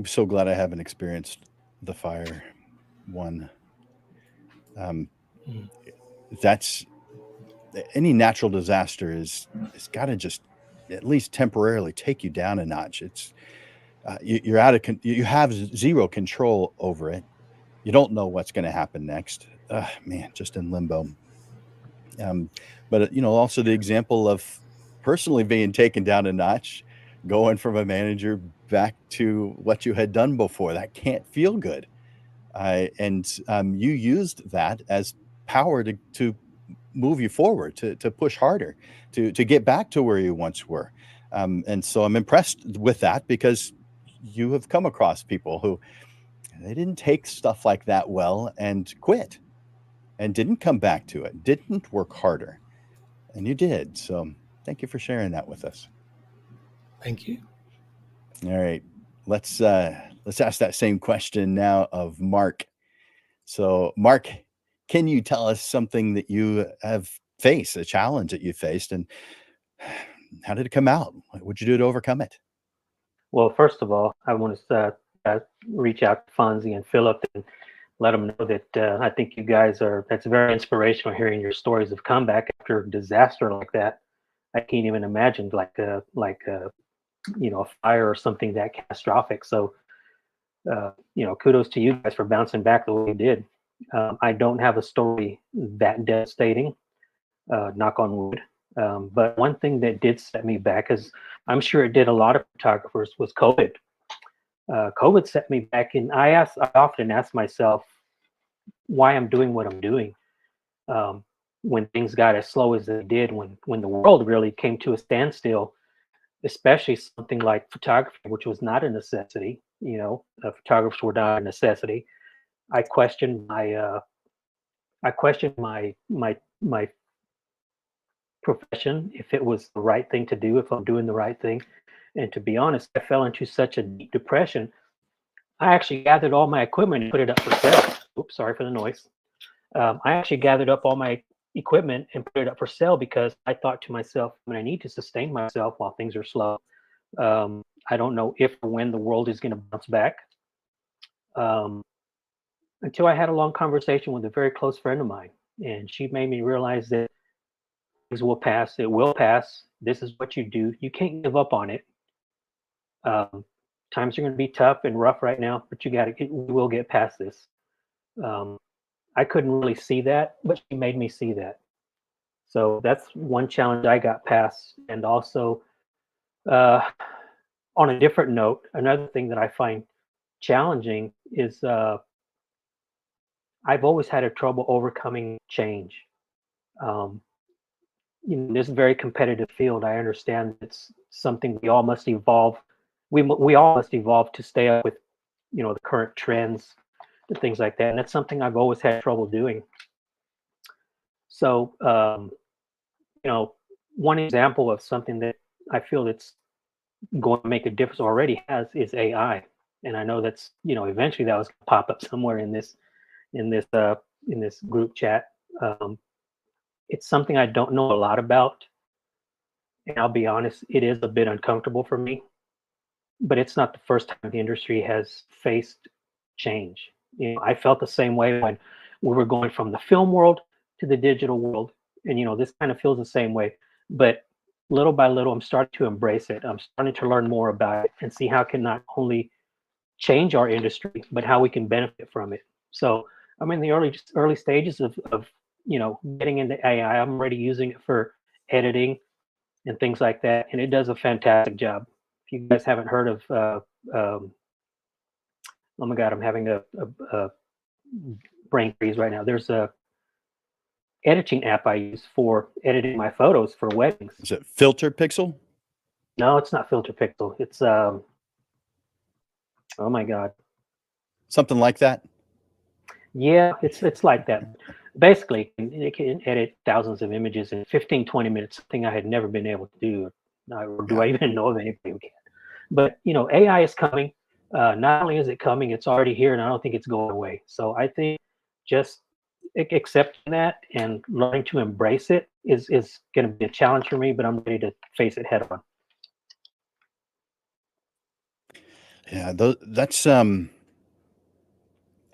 so glad I haven't experienced the fire one. That's any natural disaster it's got to just at least temporarily take you down a notch. It's you're out of you have zero control over it. You don't know what's going to happen next. Man, just in limbo. But you know, also the example of personally being taken down a notch, going from a manager back to what you had done before. That can't feel good. And you used that as power to move you forward, to push harder, to get back to where you once were. And so I'm impressed with that, because you have come across people who they didn't take stuff like that well and quit and didn't come back to it, didn't work harder, and you did. So thank you for sharing that with us. Thank you. All right, let's ask that same question now of Mark. So Mark, can you tell us something that you have faced, a challenge that you faced, and how did it come out? What would you do to overcome it? Well, first of all, I want to reach out to Fonzie and Philip and let them know that I think you guys that's very inspirational, hearing your stories of comeback after a disaster like that. I can't even imagine like a you know, a fire or something that catastrophic. So, you know, kudos to you guys for bouncing back the way you did. I don't have a story that devastating, knock on wood. But one thing that did set me back, as I'm sure it did a lot of photographers, was COVID. COVID set me back, and I often ask myself why I'm doing what I'm doing. When things got as slow as they did, when the world really came to a standstill, especially something like photography, which was not a necessity. You know, photographers were not a necessity. I questioned my I questioned my profession, if it was the right thing to do, if I'm doing the right thing. And to be honest, I fell into such a deep depression. I actually gathered all my equipment and put it up for sale. Oops, sorry for the noise. I actually gathered up all my equipment and put it up for sale because I thought to myself, I need to sustain myself while things are slow. I don't know if or when the world is going to bounce back. Until I had a long conversation with a very close friend of mine, and she made me realize that things will pass. It will pass. This is what you do. You can't give up on it. Um, Times are going to be tough and rough right now, but you got to. We will get past this. Um, I couldn't really see that, but she made me see that. So that's one challenge I got past. And also, uh, on a different note, another thing that I find challenging is I've always had a trouble overcoming change. Um, this very competitive field, I understand it's something we all must evolve. We all must evolve to stay up with, the current trends and things like that. And that's something I've always had trouble doing. So, one example of something that I feel that's going to make a difference already has is AI. And I know that's, eventually that was going to pop up somewhere in this group chat. It's something I don't know a lot about, and I'll be honest, it is a bit uncomfortable for me. But it's not the first time the industry has faced change. I felt the same way when we were going from the film world to the digital world, and this kind of feels the same way. But little by little, I'm starting to embrace it. I'm starting to learn more about it and see how it can not only change our industry, but how we can benefit from it. So I'm in the early stages of getting into AI. I'm already using it for editing and things like that, and it does a fantastic job. If you guys haven't heard of, oh my God, I'm having a brain freeze right now. There's a editing app I use for editing my photos for weddings. Is it Filter Pixel? No, it's not Filter Pixel. It's oh my God, Something like that. yeah, it's like that. Basically, it can edit thousands of images in 15, 20 minutes, something I had never been able to do. Or do I even know of anybody who can? But AI is coming. Not only is it coming, it's already here, and I don't think it's going away. So I think just accepting that and learning to embrace it is going to be a challenge for me, but I'm ready to face it head on. Yeah, that's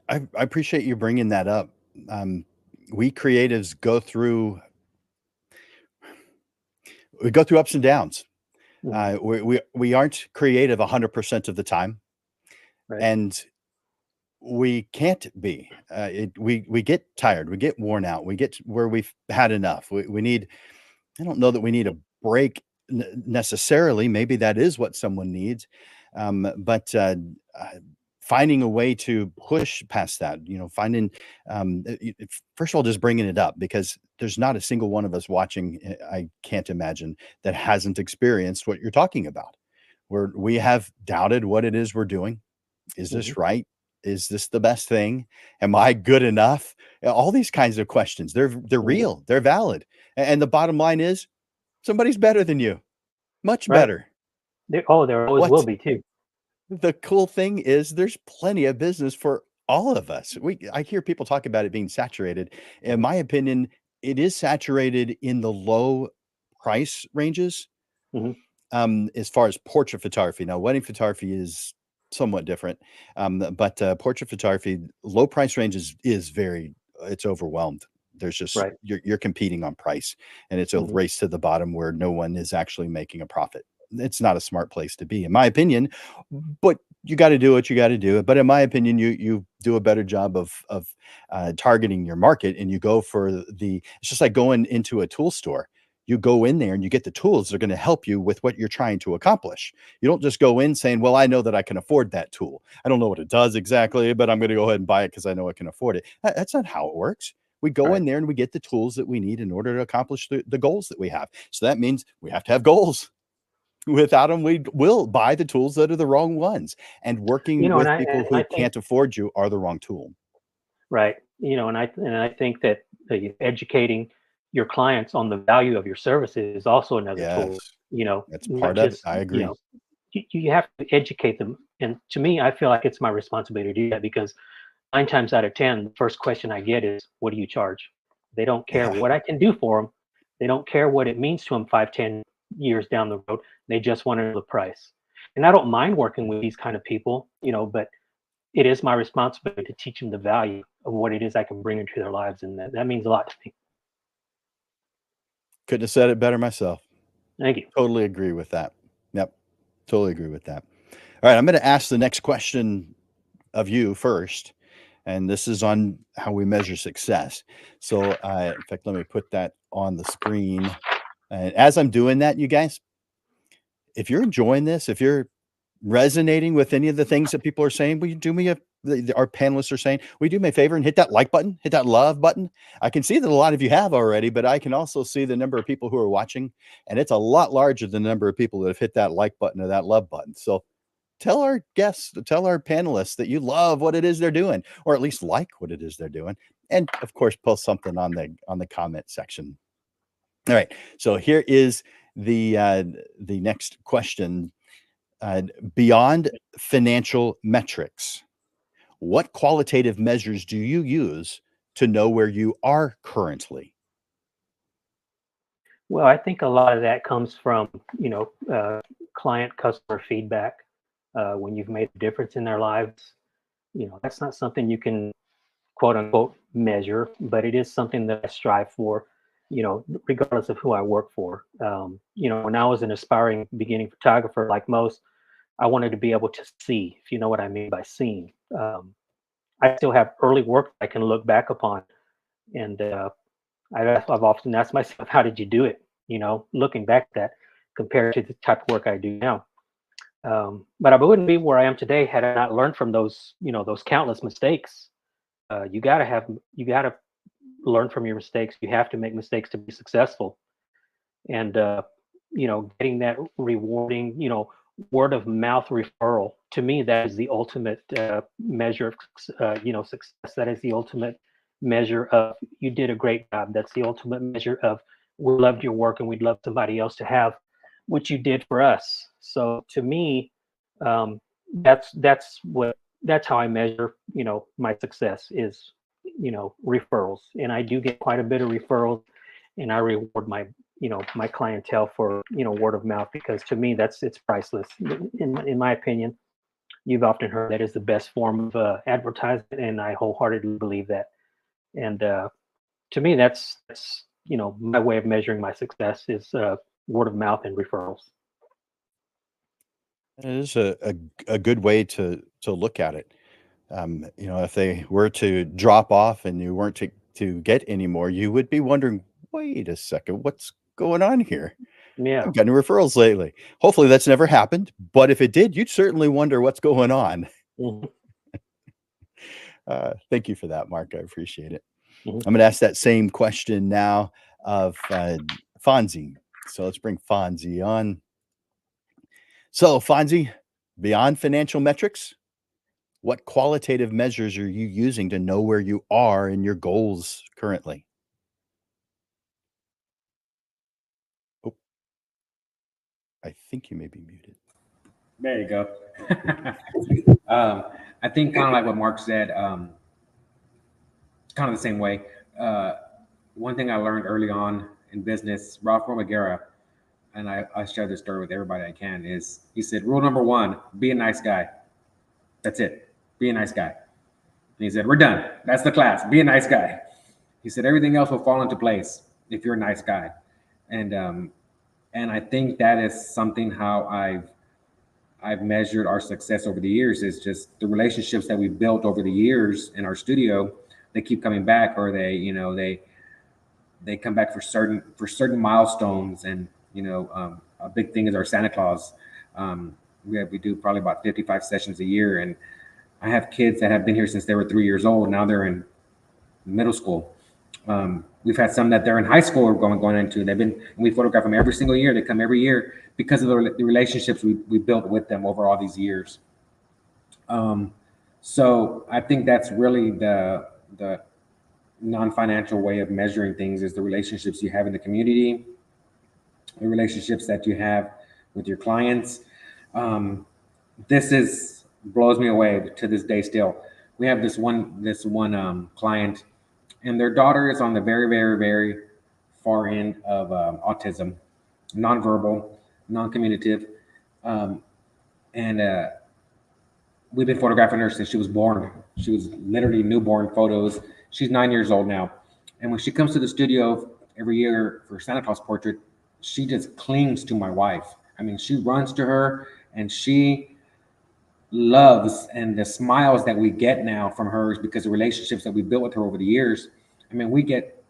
I appreciate you bringing that up. We creatives we go through ups and downs. We aren't creative 100% of the time, Right. and we can't be. We get tired, we get worn out, we get where we've had enough. We need. I don't know that we need a break necessarily. Maybe that is what someone needs, but finding a way to push past that. Finding first of all, just bringing it up because there's not a single one of us watching. I can't imagine that hasn't experienced what you're talking about, where we have doubted what it is we're doing. Is this right? Is this the best thing? Am I good enough? All these kinds of questions. They're real. They're valid. And the bottom line is somebody's better than you. Much Right. better. There always will be too. The cool thing is there's plenty of business for all of us. I hear people talk about it being saturated. In my opinion, it is saturated in the low price ranges. As far as portrait photography. Now, wedding photography is somewhat different. But portrait photography, low price range is it's overwhelmed. There's just Right. you're competing on price, and it's a race to the bottom where no one is actually making a profit. It's not a smart place to be, in my opinion. But you got to do what you got to do. But in my opinion, you do a better job of targeting your market, and you go for it's just like going into a tool store. You go in there and you get the tools that are going to help you with what you're trying to accomplish. You don't just go in saying, well, I know that I can afford that tool. I don't know what it does exactly, but I'm going to go ahead and buy it because I know I can afford it. That's not how it works. We go in there and we get the tools that we need in order to accomplish the goals that we have. So that means we have to have goals. Without them, we will buy the tools that are the wrong ones. And working with people who can't afford you are the wrong tool. Right. and I think that educating your clients on the value of your services is also another tool. Yes, that's Not part of it. just, I agree. you have to educate them. And to me, I feel like it's my responsibility to do that, because 9 times out of 10, the first question I get is, what do you charge? They don't care Yeah. what I can do for them. They don't care what it means to them 5, 10 years down the road. They just want to know the price. And I don't mind working with these kind of people, but it is my responsibility to teach them the value of what it is I can bring into their lives. And that means a lot to me. Couldn't have said it better myself. Thank you. Totally agree with that. Yep. Totally agree with that. All right. I'm going to ask the next question of you first. And this is on how we measure success. So, in fact, let me put that on the screen. And as I'm doing that, you guys, if you're enjoying this, if you're resonating with any of the things that people are saying, will you do me our panelists are saying, will you do me a favor and hit that like button, hit that love button? I can see that a lot of you have already, but I can also see the number of people who are watching, and it's a lot larger than the number of people that have hit that like button or that love button. So tell our guests, tell our panelists that you love what it is they're doing, or at least like what it is they're doing. And of course, post something on the comment section. All right. So here is the next question. Beyond financial metrics, what qualitative measures do you use to know where you are currently? Well, I think a lot of that comes from, client customer feedback. When you've made a difference in their lives, that's not something you can quote unquote measure, but it is something that I strive for, regardless of who I work for. When I was an aspiring beginning photographer, like most, I wanted to be able to see, if you know what I mean by seeing. I still have early work I can look back upon, and I've often asked myself, how did you do it? Looking back at that compared to the type of work I do now. But I wouldn't be where I am today had I not learned from those countless mistakes. You gotta learn from your mistakes. You have to make mistakes to be successful. And getting that rewarding, word of mouth referral, to me, that is the ultimate measure of success. That is the ultimate measure of, you did a great job. That's the ultimate measure of, we loved your work and we'd love somebody else to have what you did for us. So to me, um, that's how I measure, my success is, referrals. And I do get quite a bit of referrals, and I reward my clientele for, word of mouth, because to me, it's priceless. In my opinion, you've often heard that is the best form of advertisement, and I wholeheartedly believe that. And to me, that's my way of measuring my success is word of mouth and referrals. It is a good way to look at it. If they were to drop off and you weren't to get any more, you would be wondering, wait a second, what's going on here? Yeah. I've gotten referrals lately. Hopefully that's never happened, but if it did, you'd certainly wonder what's going on. Mhm. Thank you for that, Mark. I appreciate it. Mhm. I'm going to ask that same question now of Fonzie. So let's bring Fonzie on. So, Fonzie, beyond financial metrics, what qualitative measures are you using to know where you are in your goals currently? Oh, I think you may be muted. There you go. I think kind of like what Mark said, kind of the same way. One thing I learned early on in business, Ralph Romagera, and I share this story with everybody I can, is he said, rule number one, be a nice guy. That's it. Be a nice guy. And he said, we're done. That's the class. Be a nice guy. He said, everything else will fall into place if you're a nice guy. And I think that is something how I've measured our success over the years, is just the relationships that we've built over the years in our studio. They keep coming back, or they come back for certain milestones. And a big thing is our Santa Claus. We do probably about 55 sessions a year, and I have kids that have been here since they were 3 years old. Now they're in middle school. We've had some that they're in high school or going into. We photograph them every single year. They come every year because of the relationships we built with them over all these years. So I think that's really the non-financial way of measuring things is the relationships you have in the community, the relationships that you have with your clients. This is blows me away to this day still. We have this one client, and their daughter is on the very, very, very far end of autism, nonverbal, non-communicative, and we've been photographing her since she was born. She was literally newborn photos. She's 9 years old now, and when she comes to the studio every year for Santa Claus portrait, she just clings to my wife. I mean, she runs to her, and she loves, and the smiles that we get now from her is because of relationships that we built with her over the years. I mean, we get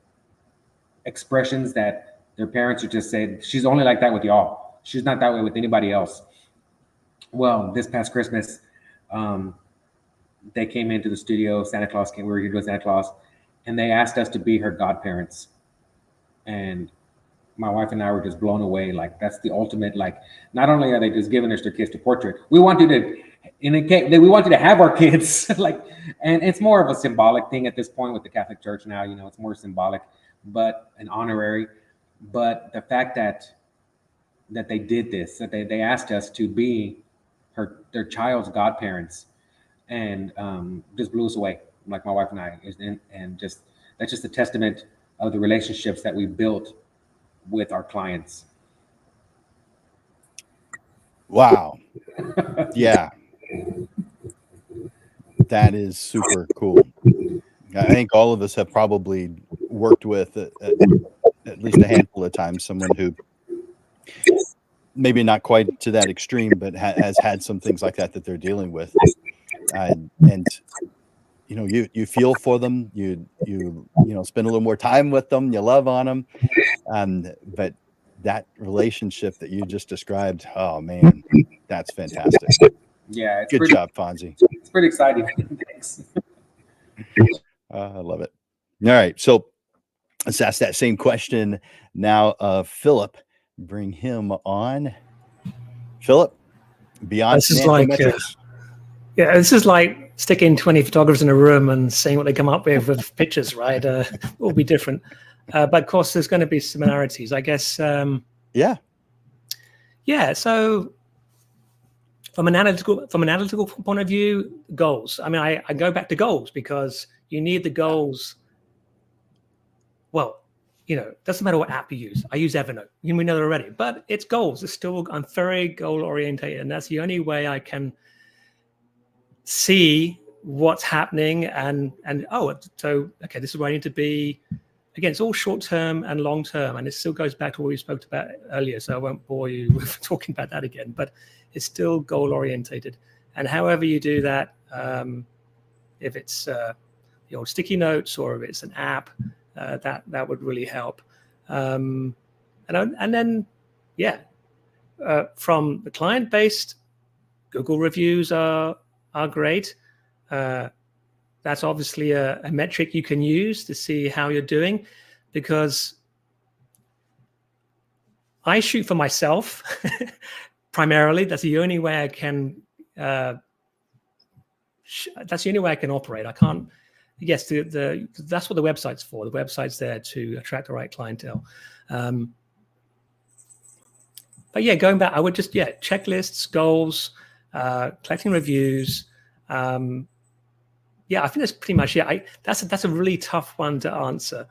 expressions that their parents would just say, she's only like that with y'all. She's not that way with anybody else. Well, this past Christmas, they came into the studio. Santa Claus came. We were here doing Santa Claus, and they asked us to be her godparents. And my wife and I were just blown away. Like, that's the ultimate. Like, not only are they just giving us their kids to portrait, we want you to, we want you to have our kids. Like, and it's more of a symbolic thing at this point with the Catholic Church now. You know, it's more symbolic, but an honorary. But the fact that they did this, that they asked us to be their child's godparents, and just blew us away, like my wife and I, and just that's just a testament of the relationships that we built with our clients. Wow. Yeah. That is super cool. I think all of us have probably worked with at least a handful of times someone who maybe not quite to that extreme, but has had some things like that they're dealing with. And you know, you feel for them, you spend a little more time with them, you love on them. But that relationship that you just described, oh man, that's fantastic. Yeah. Good job, Fonzie. It's pretty exciting. Thanks. I love it. All right. So let's ask that same question now of Philip. Bring him on. Philip, beyond this is like this is like sticking 20 photographers in a room and seeing what they come up with pictures, right? It will be different, but of course there's going to be similarities, I guess. Yeah. So from an analytical point of view, goals. I mean, I go back to goals because you need the goals. Well, you know, doesn't matter what app you use. I use Evernote. We know that already, but it's goals. It's still, I'm very goal orientated, and that's the only way I can see what's happening. And so okay, this is where I need to be. Again, it's all short term and long term, and it still goes back to what we spoke about earlier. So I won't bore you with talking about that again. But it's still goal orientated, and however you do that, if it's the old sticky notes or if it's an app. That would really help, and then from the client-based, Google reviews are great. That's obviously a metric you can use to see how you're doing, because I shoot for myself primarily. That's the only way I can. That's the only way I can operate. I can't. Yes, that's what the website's for. The website's there to attract the right clientele. But yeah, going back, I would just checklists, goals, collecting reviews. I think that's pretty much it. That's a really tough one to answer.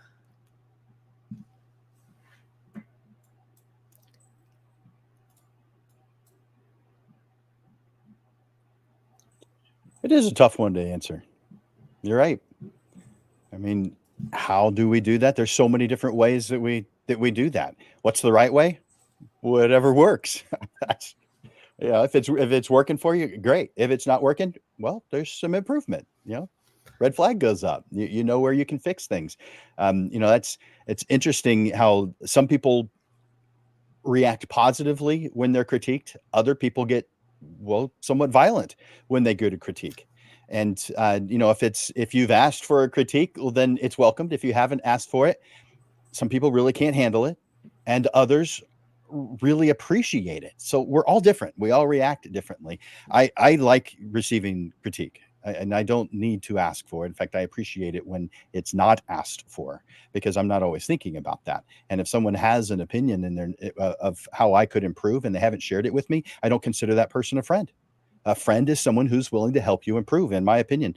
It is a tough one to answer. You're right. I mean, how do we do that? There's so many different ways that we do that. What's the right way? Whatever works. That's, if it's working for you, great. If it's not working, well, there's some improvement. Red flag goes up. You know where you can fix things. It's interesting how some people react positively when they're critiqued. Other people get somewhat violent when they go to critique. And if you've asked for a critique, well, then it's welcomed. If you haven't asked for it, some people really can't handle it, and others really appreciate it. So we're all different. We all react differently. I like receiving critique. and I don't need to ask for it. In fact, I appreciate it when it's not asked for, because I'm not always thinking about that. And if someone has an opinion in their of how I could improve and they haven't shared it with me, I don't consider that person a friend. A friend is someone who's willing to help you improve, in my opinion.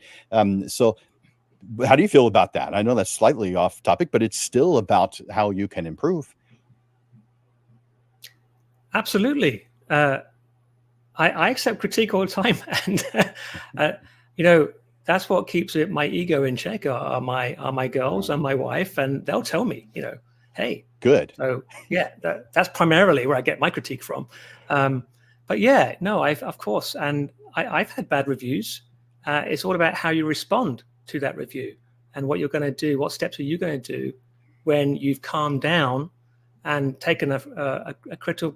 So how do you feel about that? I know that's slightly off topic, but it's still about how you can improve. Absolutely. I accept critique all the time, and you know, that's what keeps my ego in check. Are my girls and my wife, and they'll tell me, you know, hey, good. So yeah, that's primarily where I get my critique from. But yeah, no, of course, and I've had bad reviews. It's all about how you respond to that review and what you're going to do. What steps are you going to do when you've calmed down and taken a critical,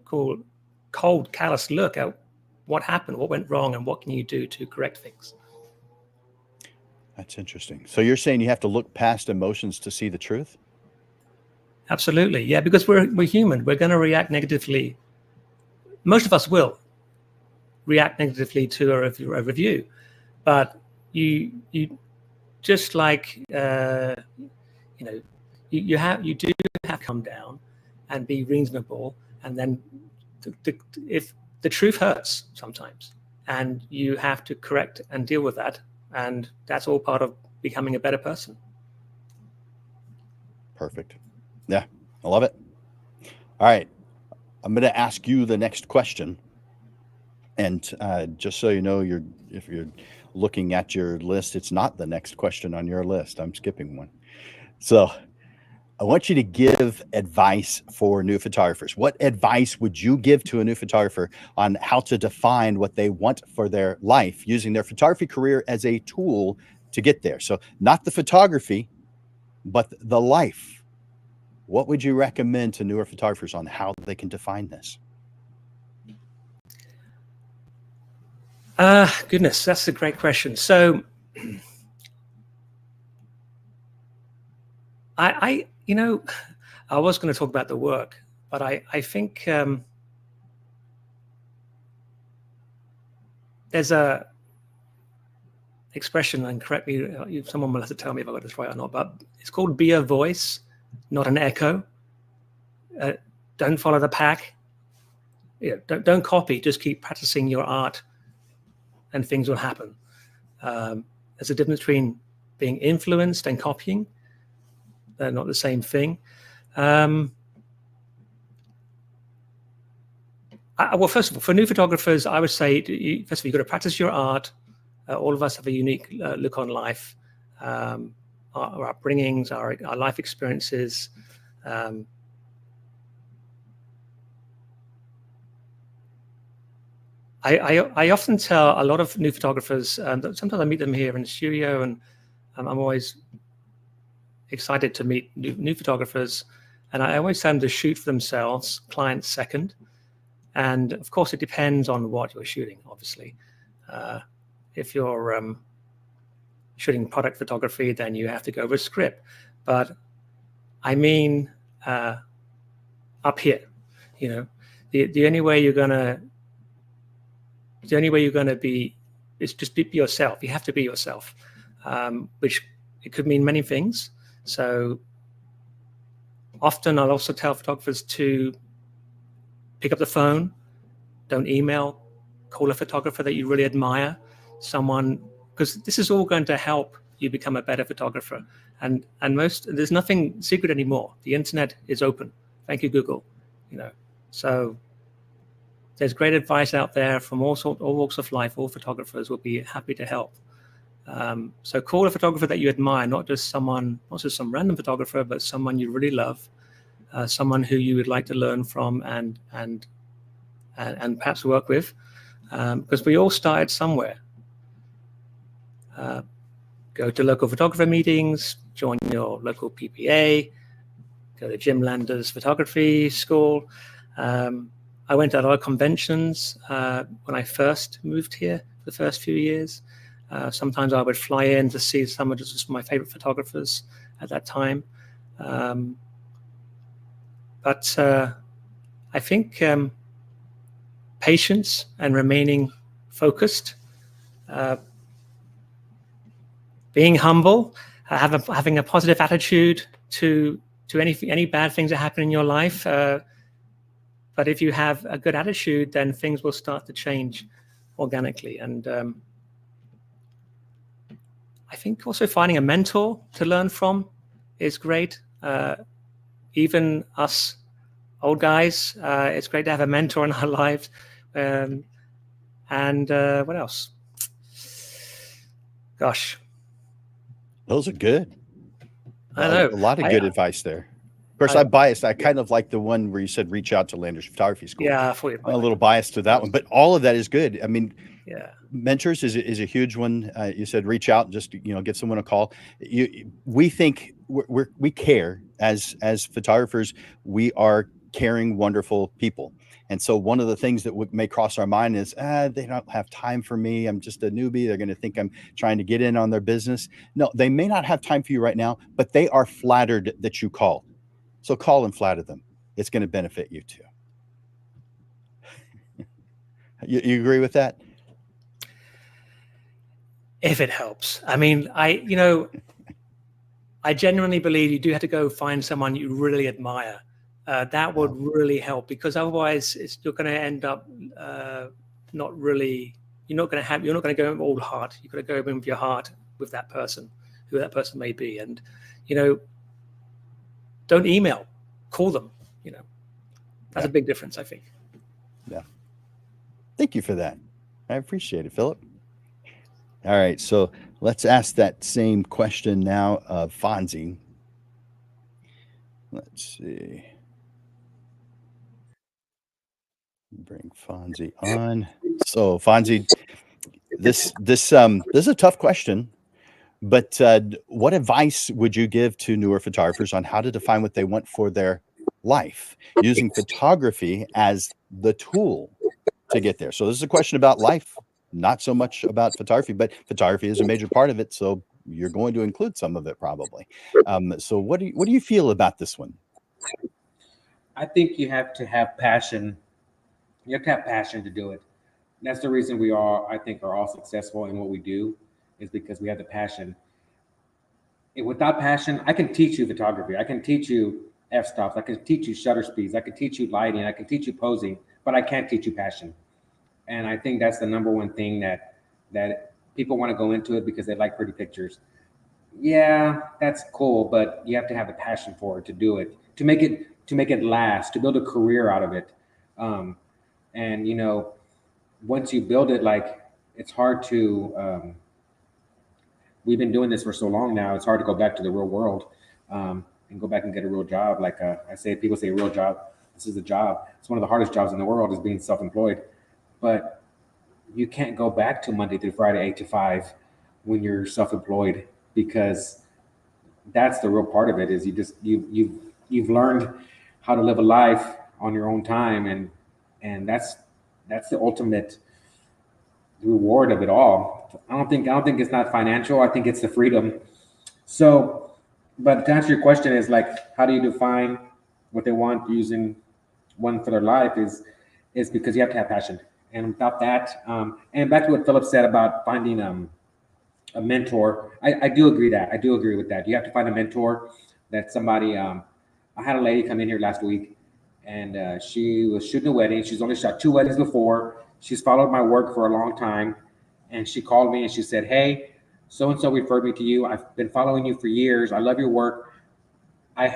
cold, callous look at what happened, what went wrong, and what can you do to correct things? That's interesting. So you're saying you have to look past emotions to see the truth? Absolutely, yeah, because we're human. We're going to react negatively. Most of us will react negatively to a review, but you just like you know, you do have to come down and be reasonable, and then if the truth hurts sometimes, and you have to correct and deal with that, and that's all part of becoming a better person. Perfect. Yeah, I love it. All right, I'm going to ask you the next question, and just so you know, if you're looking at your list, it's not the next question on your list. I'm skipping one. So I want you to give advice for new photographers. What advice would you give to a new photographer on how to define what they want for their life, using their photography career as a tool to get there? So not the photography, but the life. What would you recommend to newer photographers on how they can define this? Goodness, that's a great question. So I you know, I was going to talk about the work, but I think there's a expression, and correct me, someone will have to tell me if I got this right or not, but it's called be a voice, not an echo. Don't follow the pack. Don't copy, just keep practicing your art and things will happen. There's a difference between being influenced and copying. They're not the same thing. Well, first of all, for new photographers, I would say, first of all, you've got to practice your art. All of us have a unique look on life, our upbringings, our life experiences. I often tell a lot of new photographers, that sometimes I meet them here in the studio, and I'm always excited to meet new photographers. And I always tell them to shoot for themselves, clients second. And of course, it depends on what you're shooting, obviously. If you're shooting product photography, then you have to go with script. But I mean, up here, you know, the only way you're gonna be is just be yourself. You have to be yourself, which it could mean many things. So often I'll also tell photographers to pick up the phone, don't email, call a photographer that you really admire, someone, because this is all going to help you become a better photographer. And there's nothing secret anymore. The internet is open. Thank you, Google. You know, so there's great advice out there from all walks of life. All photographers will be happy to help. So call a photographer that you admire, not just some random photographer, but someone you really love, someone who you would like to learn from and perhaps work with, because we all started somewhere. Go to local photographer meetings, join your local PPA, go to Jim Lander's photography school. I went to a lot of conventions when I first moved here for the first few years. Sometimes I would fly in to see some of just my favorite photographers at that time. But I think patience and remaining focused being humble, having a positive attitude to any bad things that happen in your life. But if you have a good attitude, then things will start to change organically. And I think also finding a mentor to learn from is great. Even us old guys, it's great to have a mentor in our lives. And what else? Gosh. Those are good. I know. A lot of good advice there. Of course, I'm biased. I kind of like the one where you said reach out to Landers Photography School. Yeah, I'm a little biased to that one, but all of that is good. I mean, yeah, mentors is a huge one. You said reach out and just give someone a call. We think we care as photographers. We are caring, wonderful people. And so one of the things that may cross our mind is, they don't have time for me. I'm just a newbie. They're going to think I'm trying to get in on their business. No, they may not have time for you right now, but they are flattered that you call. So call and flatter them. It's going to benefit you too. You agree with that? If it helps. I mean, I genuinely believe you do have to go find someone you really admire. That would really help, because otherwise you're going to end up not really. You're not going to go in with all heart. You've got to go in with your heart with that person, who that person may be, and don't email, call them. That's a big difference, I think. Yeah. Thank you for that. I appreciate it, Philip. All right, so let's ask that same question now of Fonzie. Let's see. Bring Fonzie on. So Fonzie, this is a tough question, but what advice would you give to newer photographers on how to define what they want for their life, using photography as the tool to get there? So this is a question about life, not so much about photography, but photography is a major part of it. So you're going to include some of it probably. So what do you feel about this one? I think you have to have passion. You have to have passion to do it. That's the reason we all, I think, are all successful in what we do, is because we have the passion. Without passion, I can teach you photography. I can teach you f-stops. I can teach you shutter speeds. I can teach you lighting. I can teach you posing, but I can't teach you passion. And I think that's the number one thing that people want to go into it because they like pretty pictures. Yeah, that's cool, but you have to have the passion for it, to do it, to make it last, to build a career out of it. And once you build it, like, it's hard to. We've been doing this for so long now. It's hard to go back to the real world and go back and get a real job. Like people say, real job. This is a job. It's one of the hardest jobs in the world, is being self-employed. But you can't go back to Monday through Friday, 8 to 5, when you're self-employed, because that's the real part of it. Is you've learned how to live a life on your own time, and that's the ultimate reward of it all. I don't think it's not financial. I think it's the freedom. So, but to answer your question, is like, how do you define what they want using one for their life? Is because you have to have passion. And without that, and back to what Philip said about finding a mentor, I do agree with that. You have to find a mentor, that somebody. I had a lady come in here last week, and she was shooting a wedding. She's only shot 2 weddings before. She's followed my work for a long time, and she called me and she said, "Hey, so and so referred me to you. I've been following you for years. I love your work. My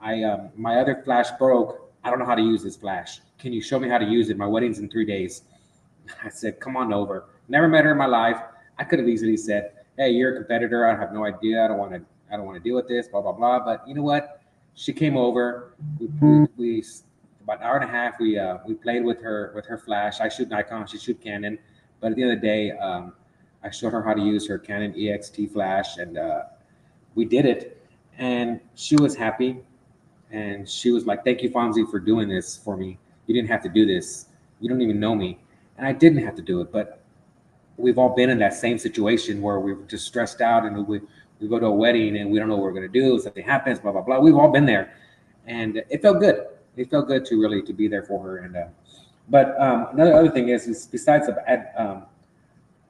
other flash broke. I don't know how to use this flash. Can you show me how to use it? My wedding's in 3 days." I said, "Come on over." Never met her in my life. I could have easily said, "Hey, you're a competitor. I have no idea. I don't want to deal with this, blah, blah, blah." But you know what? She came over. We about an hour and a half. We played with her flash. I shoot Nikon. She shoot Canon. But at the end of the day, I showed her how to use her Canon EXT flash, and we did it. And she was happy. And she was like, "Thank you, Fonzie, for doing this for me. You didn't have to do this. You don't even know me." And I didn't have to do it, but we've all been in that same situation where we're just stressed out, and we go to a wedding and we don't know what we're going to do. Something happens, blah, blah, blah. We've all been there. And it felt good. It felt good to be there for her. And but another thing is besides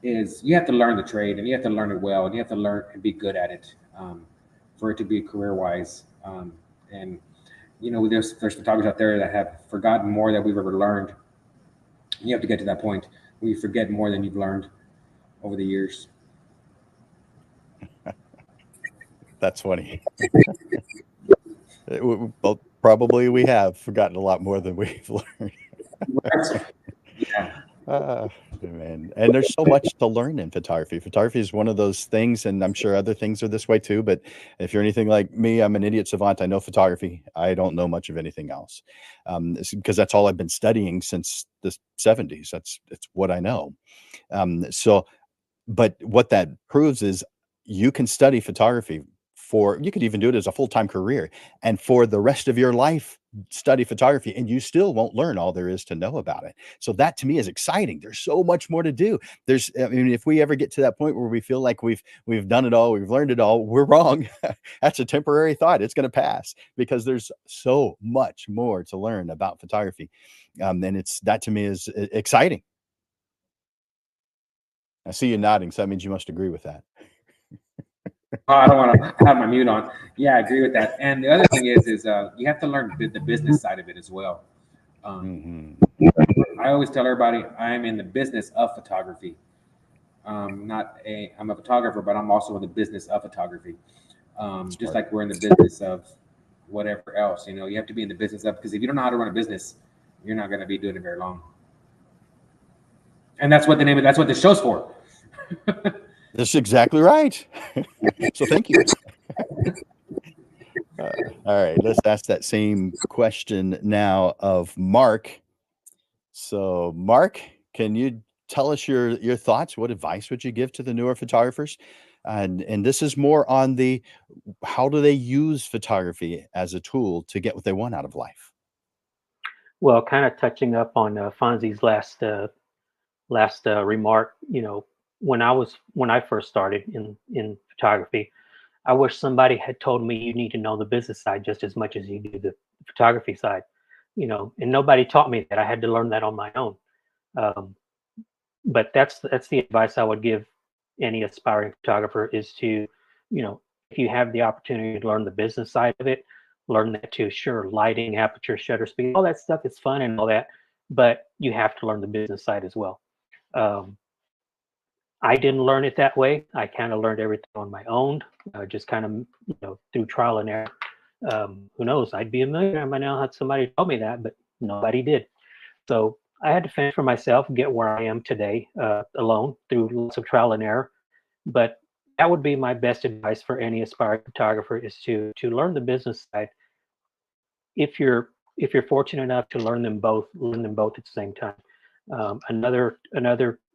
is you have to learn the trade, and you have to learn it well, and you have to learn and be good at it, for it to be career wise. And there's photographers out there that have forgotten more than we've ever learned. You have to get to that point where you forget more than you've learned over the years. That's funny. Well, probably we have forgotten a lot more than we've learned. Yeah. Man. And there's so much to learn in photography. Photography is one of those things, and I'm sure other things are this way too. But if you're anything like me, I'm an idiot savant. I know photography. I don't know much of anything else, because that's all I've been studying since the 70s. It's what I know. But what that proves is you can study photography you could even do it as a full-time career, and for the rest of your life study photography, and you still won't learn all there is to know about it. So that to me is exciting. There's so much more to do. I mean, if we ever get to that point where we feel like we've done it all, we've learned it all, we're wrong. That's a temporary thought. It's going to pass, because there's so much more to learn about photography. And that to me is exciting. I see you nodding, so that means you must agree with that. Oh, I don't want to have my mute on. Yeah, I agree with that. And the other thing is you have to learn the business side of it as well. I always tell everybody I'm in the business of photography. I'm a photographer, but I'm also in the business of photography. Just like we're in the business of whatever else, you have to be in the business of, because if you don't know how to run a business, you're not going to be doing it very long. And that's what this show's for. That's exactly right. So thank you. All right, let's ask that same question now of Mark. So, Mark, can you tell us your thoughts? What advice would you give to the newer photographers? And this is more on the how do they use photography as a tool to get what they want out of life? Well, kind of touching up on Fonzie's last remark. When I first started in photography, I wish somebody had told me you need to know the business side just as much as you do the photography side. And nobody taught me that. I had to learn that on my own. Um, but that's the advice I would give any aspiring photographer is to, if you have the opportunity to learn the business side of it, learn that too. Sure, lighting, aperture, shutter speed, all that stuff is fun and all that, but you have to learn the business side as well. Um, I didn't learn it that way. I kind of learned everything on my own, just kind of, through trial and error. Who knows? I'd be a millionaire by now had somebody told me that, but nobody did. So I had to fend for myself, get where I am today, alone through lots of trial and error. But that would be my best advice for any aspiring photographer is to learn the business side. If you're fortunate enough to learn them both at the same time. Another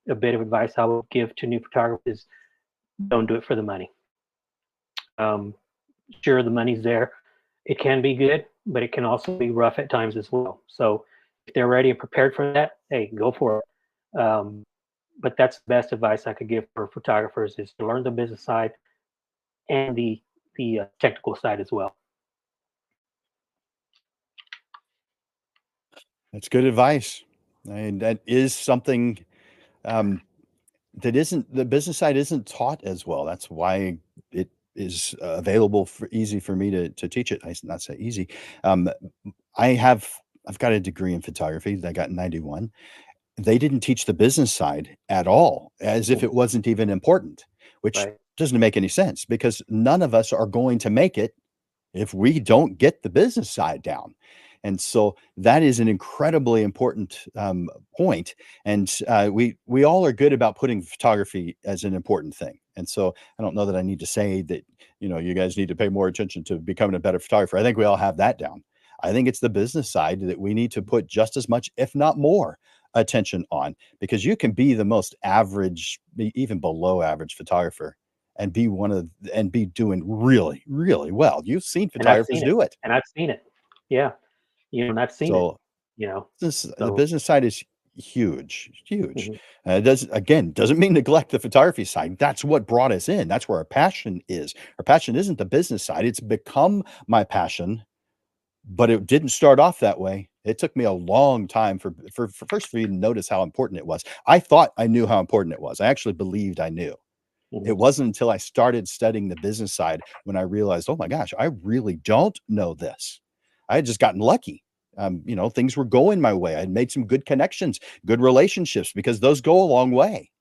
a bit of advice I would give to new photographers is don't do it for the money. Sure, the money's there. It can be good, but it can also be rough at times as well. So if they're ready and prepared for that, hey, go for it. But that's the best advice I could give for photographers is to learn the business side and the technical side as well. That's good advice. And that is something that isn't the business side isn't taught as well. That's why it is available for easy for me to teach it. I not say easy. Um, I've got a degree in photography. I got 91. They didn't teach the business side at all, as if it wasn't even important, which Right. doesn't make any sense because none of us are going to make it if we don't get the business side down. And so that is an incredibly important point. And we all are good about putting photography as an important thing. And so I don't know that I need to say that, you guys need to pay more attention to becoming a better photographer. I think we all have that down. I think it's the business side that we need to put just as much, if not more, attention on, because you can be the most average, even below average photographer and be doing really, really well. You've seen And I've photographers seen it. do it. And I've seen it. Yeah. And I've seen it. So the So business side is huge, huge. mhm. It doesn't mean neglect the photography side. That's what brought us in. That's where our passion is. Our passion isn't the business side. It's become my passion, but it didn't start off that way. It took me a long time for first for you to notice how important it was. I thought I knew how important it was. I actually believed I knew. It wasn't until I started studying the business side when I realized, oh my gosh, I really don't know this. I had just gotten lucky. Things were going my way. I'd made some good connections, good relationships, because those go a long way.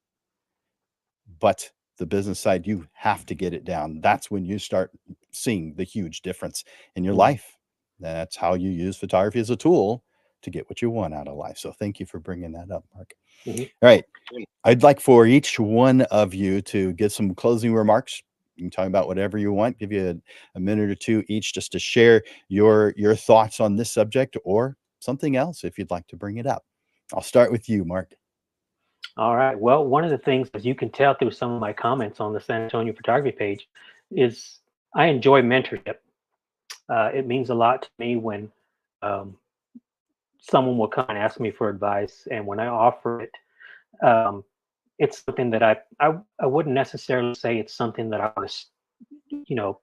But the business side, you have to get it down. That's when you start seeing the huge difference in your life. That's how you use photography as a tool to get what you want out of life. So thank you for bringing that up, Mark. All right. I'd like for each one of you to give some closing remarks. You can talk about whatever you want. Give you a minute or two each just to share your thoughts on this subject or something else if you'd like to bring it up. I'll start with you, Mark. All right. Well, one of the things, as you can tell through some of my comments on the San Antonio photography page, is I enjoy mentorship. It means a lot to me when someone will come and ask me for advice, and when I offer it, it's something that I wouldn't necessarily say it's something that I want to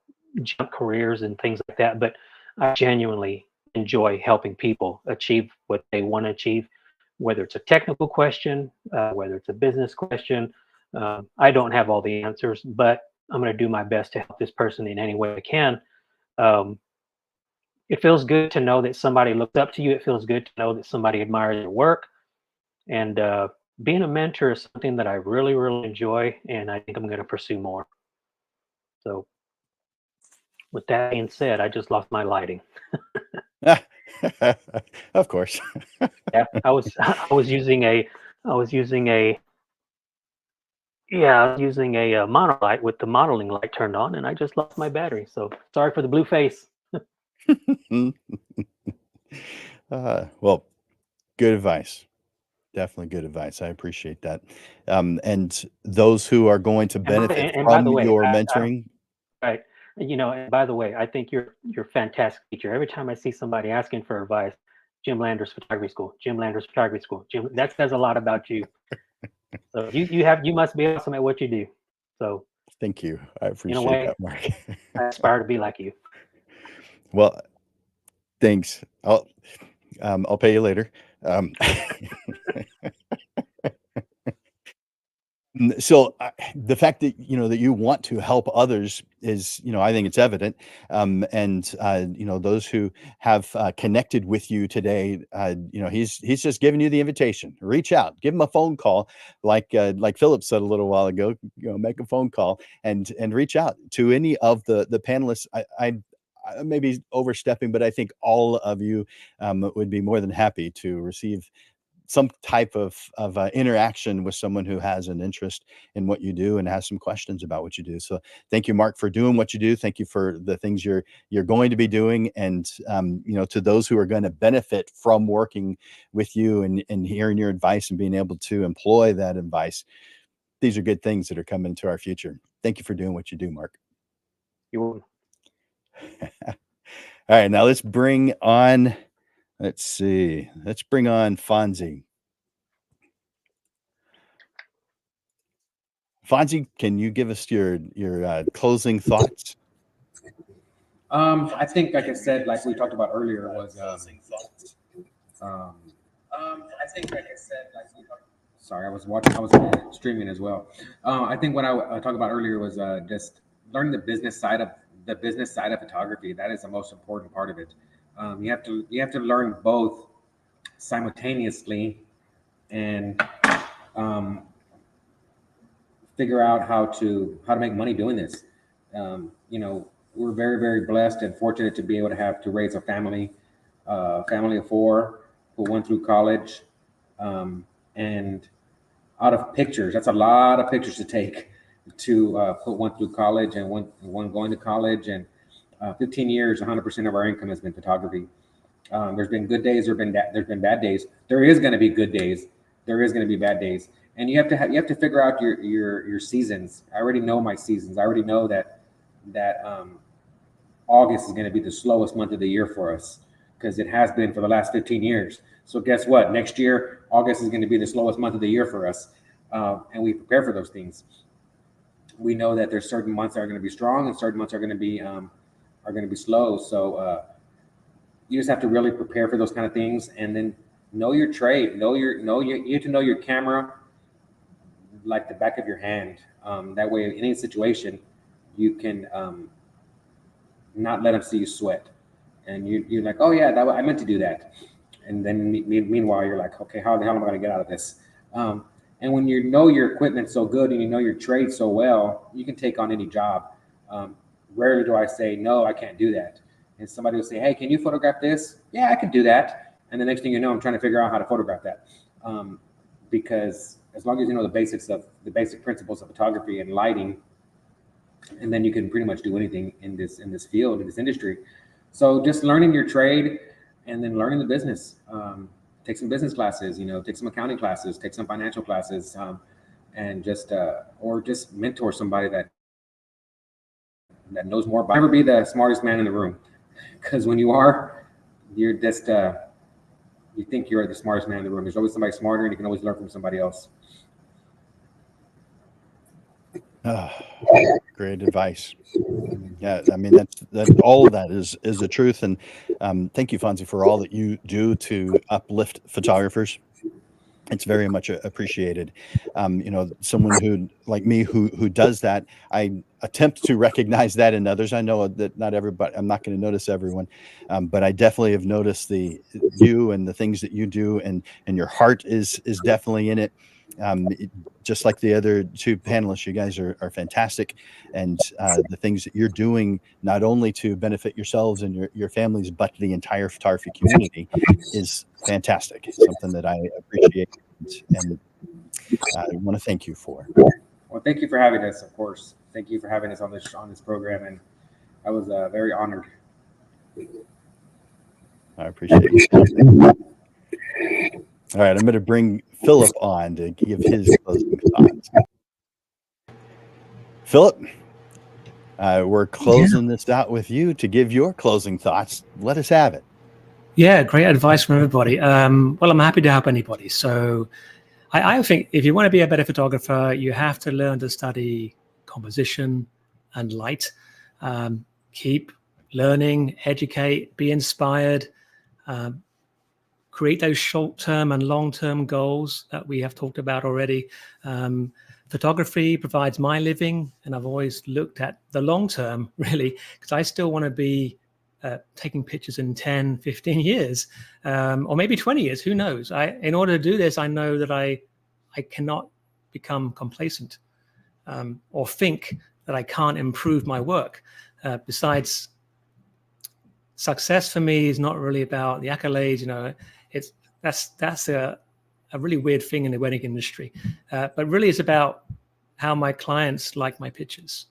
jump careers and things like that, but I genuinely enjoy helping people achieve what they want to achieve, whether it's a technical question, whether it's a business question. I don't have all the answers, but I'm going to do my best to help this person in any way I can. It feels good to know that somebody looks up to you. It feels good to know that somebody admires your work. And being a mentor is something that I really, really enjoy, and I think I'm going to pursue more. So, with that being said, I just lost my lighting. Of course. Yeah, I was using a monolight with the modeling light turned on, and I just lost my battery. So sorry for the blue face. Well, good advice. Definitely good advice. I appreciate that. And those who are going to benefit And by the from way, your mentoring. right. And by the way, I think you're a fantastic teacher. Every time I see somebody asking for advice, Jim Landers Photography School, Jim Landers Photography School, that says a lot about you. So you must be awesome at what you do. So Thank you. I in a appreciate way, that, Mark. I aspire to be like you. Well, thanks. I'll pay you later. So the fact that that you want to help others is, I think it's evident. And those who have connected with you today, he's just giving you the invitation. Reach out, give him a phone call, like Philip said a little while ago. Make a phone call and reach out to any of the panelists. I may be overstepping, but I think all of you would be more than happy to receive some type of interaction with someone who has an interest in what you do and has some questions about what you do. So thank you, Mark, for doing what you do. Thank you for the things you're going to be doing. And, to those who are going to benefit from working with you and hearing your advice and being able to employ that advice, these are good things that are coming into our future. Thank you for doing what you do, Mark. You're welcome. All right, now let's bring on Fonzie. Fonzie, can you give us your closing thoughts? I think, like I said, like we talked about earlier, was sorry, I was streaming as well. I think what I talked about earlier was just learning the business side of photography. That is the most important part of it. You have to learn both simultaneously and figure out how to make money doing this. We're very, very blessed and fortunate to be able to raise a family of four who went through college, and out of pictures, that's a lot of pictures to take to put one through college and one going to college. And 15 years, 100% of our income has been photography. There's been good days, there's been bad days. There is going to be good days. There is going to be bad days, and you have to figure out your seasons. I already know my seasons. I already know that August is going to be the slowest month of the year for us because it has been for the last 15 years. So guess what? Next year, August is going to be the slowest month of the year for us, and we prepare for those things. We know that there's certain months that are going to be strong and certain months are going to be slow. So you just have to really prepare for those kind of things, and then know your trade. You have to know your camera like the back of your hand. That way, in any situation, you can not let them see you sweat, and you're like, oh yeah, I meant to do that, and then meanwhile you're like, okay, how the hell am I going to get out of this? And when you know your equipment so good and you know your trade so well, you can take on any job. Rarely do I say no, I can't do that. And somebody will say, hey, can you photograph this? Yeah, I can do that. And the next thing you know, I'm trying to figure out how to photograph that. Because as long as you know the basic principles of photography and lighting, and then you can pretty much do anything in this field, in this industry. So just learning your trade and then learning the business. Take some business classes, take some accounting classes, take some financial classes, and just mentor somebody that knows more. Never be the smartest man in the room, because when you are, you're just you think you're the smartest man in the room. There's always somebody smarter, and you can always learn from somebody else. Great advice. Yeah, I mean that all of that is the truth, and thank you, Fonzie, for all that you do to uplift photographers. It's very much appreciated. Someone who like me who does that, I attempt to recognize that in others. I know that not everybody. I'm not going to notice everyone, but I definitely have noticed you and the things that you do, and your heart is definitely in it. Just like the other two panelists, you guys are fantastic, and the things that you're doing not only to benefit yourselves and your families, but the entire photography community is fantastic. Something that I appreciate, and I want to thank you for. Well, thank you for having us. Of course, thank you for having us on this program, and I was very honored. I appreciate it. All right, I'm going to bring Philip on to give his closing thoughts. Philip, we're closing this out with you to give your closing thoughts. Let us have it. Yeah, great advice from everybody. Well, I'm happy to help anybody. So I think if you want to be a better photographer, you have to learn to study composition and light. Keep learning, educate, be inspired. Create those short-term and long-term goals that we have talked about already. Photography provides my living, and I've always looked at the long-term, really, because I still want to be taking pictures in 10, 15 years, or maybe 20 years, who knows? In order to do this, I know that I cannot become complacent or think that I can't improve my work. Besides, success for me is not really about the accolades, that's a really weird thing in the wedding industry, but really it's about how my clients like my pictures,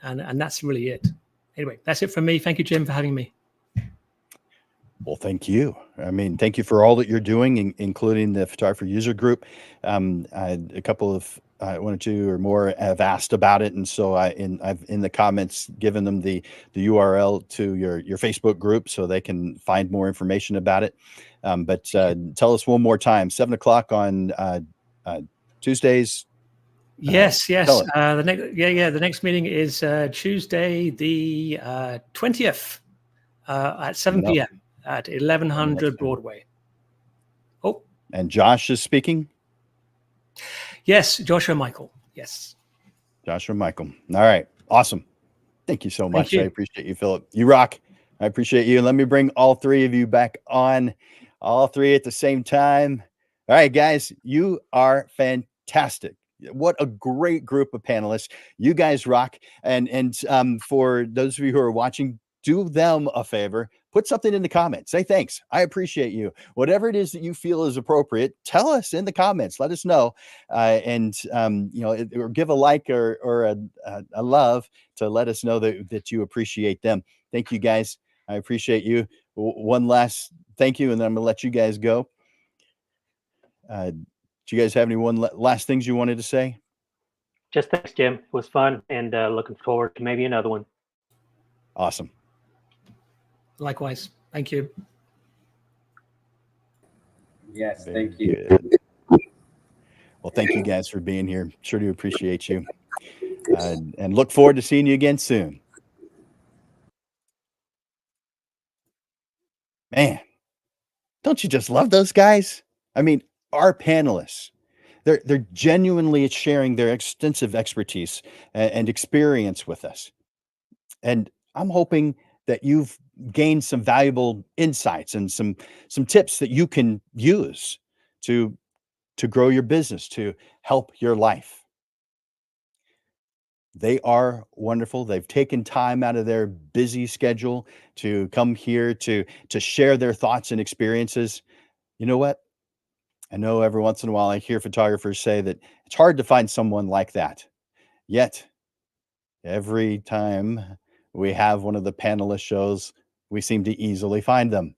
and that's really it. Anyway, that's it from me. Thank you, Jim, for having me. Well, thank you. I mean, thank you for all that you're doing, including the photographer user group. A couple of one or two or more have asked about it, and so I've in the comments given them the URL to your Facebook group so they can find more information about it. But tell us one more time, 7:00 on Tuesdays. Yes. The next meeting is Tuesday, the 20th at 7 p.m. at 1100 Broadway. Oh, and Josh is speaking. Yes, Joshua Michael. Yes, Joshua Michael. All right, awesome. Thank you so much. You. I appreciate you, Philip. You rock. I appreciate you. Let me bring all three of you back on, all three at the same time. All right, guys, you are fantastic. What a great group of panelists. You guys rock. And for those of you who are watching, do them a favor. Put something in the comments. Say thanks. I appreciate you. Whatever it is that you feel is appropriate, tell us in the comments. Let us know. Or give a like or a love to let us know that you appreciate them. Thank you, guys. I appreciate you. One last thank you, and then I'm going to let you guys go. Do you guys have any last things you wanted to say? Just thanks, Jim. It was fun, and looking forward to maybe another one. Awesome. Likewise. Thank you. Yes, Very thank you. Good. Well, thank you guys for being here. Sure do appreciate you. And look forward to seeing you again soon. Man, don't you just love those guys? I mean, our panelists, they're genuinely sharing their extensive expertise and experience with us. And I'm hoping that you've gained some valuable insights and some tips that you can use to to grow your business, to help your life. They are wonderful. They've taken time out of their busy schedule to come here to share their thoughts and experiences. You know what? I know every once in a while I hear photographers say that it's hard to find someone like that. Yet, every time we have one of the panelist shows, we seem to easily find them.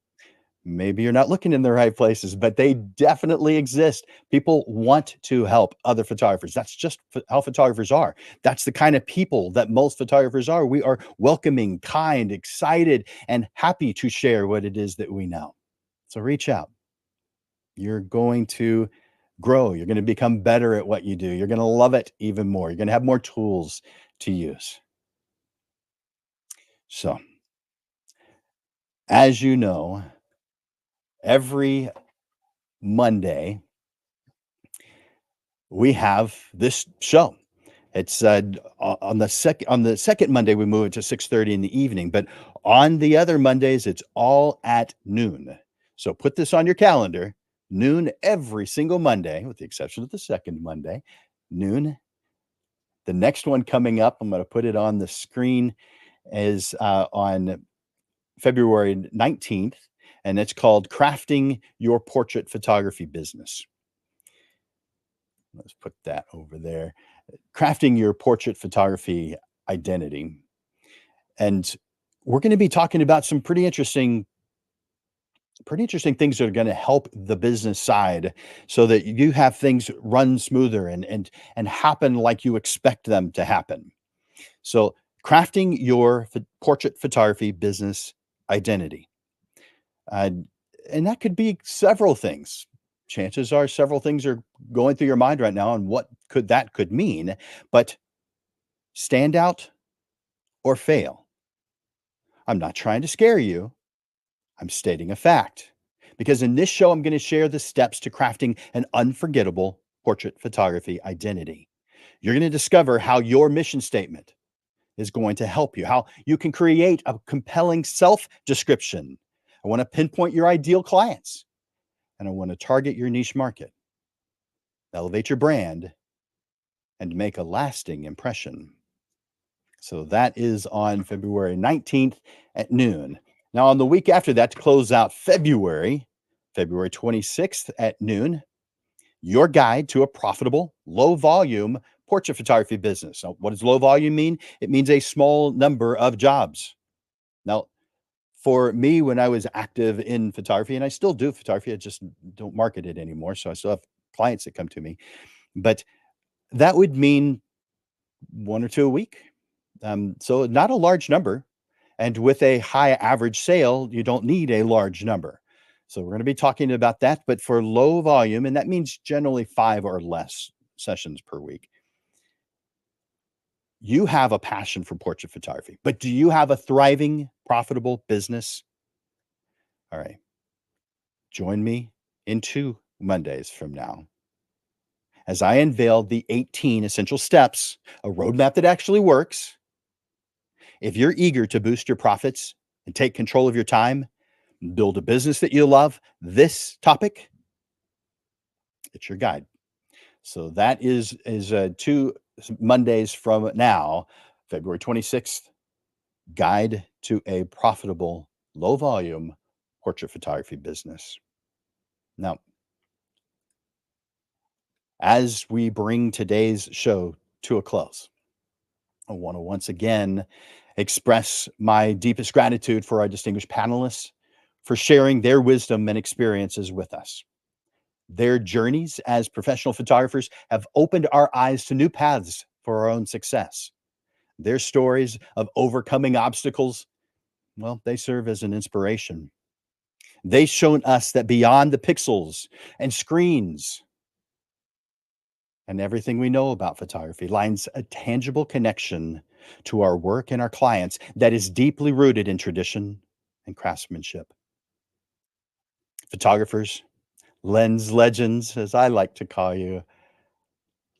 Maybe you're not looking in the right places, but they definitely exist. People want to help other photographers. That's just how photographers are. That's the kind of people that most photographers are. We are welcoming, kind, excited, and happy to share what it is that we know. So reach out. You're going to grow. You're going to become better at what you do. You're going to love it even more. You're going to have more tools to use. So, as you know, every Monday we have this show. It's on the second Monday we move it to 6:30 in the evening, but on the other Mondays it's all at noon. So put this on your calendar, noon every single Monday, with the exception of the second Monday, noon. The next one coming up, I'm going to put it on the screen, is on February 19th, and it's called Crafting Your Portrait Photography Business. Let's put that over there. Crafting Your Portrait Photography Identity. And we're going to be talking about some pretty interesting things that are going to help the business side so that you have things run smoother and happen like you expect them to happen. So, crafting your portrait photography business identity. Uh, and that could be several things. Chances are several things are going through your mind right now and what could mean, but stand out or fail. I'm not trying to scare you. I'm stating a fact. Because in this show, I'm going to share the steps to crafting an unforgettable portrait photography identity. You're going to discover how your mission statement is going to help you, how you can create a compelling self description. I want to pinpoint your ideal clients, and I want to target your niche market, elevate your brand, and make a lasting impression. So that is on February 19th at noon. Now, on the week after that, to close out February 26th at noon, your guide to a profitable, low volume portrait photography business. Now, what does low volume mean? It means a small number of jobs. Now, for me, when I was active in photography, and I still do photography, I just don't market it anymore. So I still have clients that come to me, but that would mean one or two a week. So not a large number. And with a high average sale, you don't need a large number. So we're going to be talking about that, but for low volume, and that means generally 5 or less sessions per week. You have a passion for portrait photography, but do you have a thriving, profitable business? All right. Join me in 2 Mondays from now as I unveil the 18 essential steps, a roadmap that actually works. If you're eager to boost your profits and take control of your time, build a business that you love, this topic, it's your guide. So that is 2 Mondays from now, February 26th, Guide to a Profitable Low Volume Portrait Photography Business. Now, as we bring today's show to a close, I want to once again express my deepest gratitude for our distinguished panelists for sharing their wisdom and experiences with us. Their journeys as professional photographers have opened our eyes to new paths for our own success. Their stories of overcoming obstacles, well, they serve as an inspiration. They've shown us that beyond the pixels and screens and everything we know about photography lies a tangible connection to our work and our clients that is deeply rooted in tradition and craftsmanship. Photographers, lens legends, as I like to call you,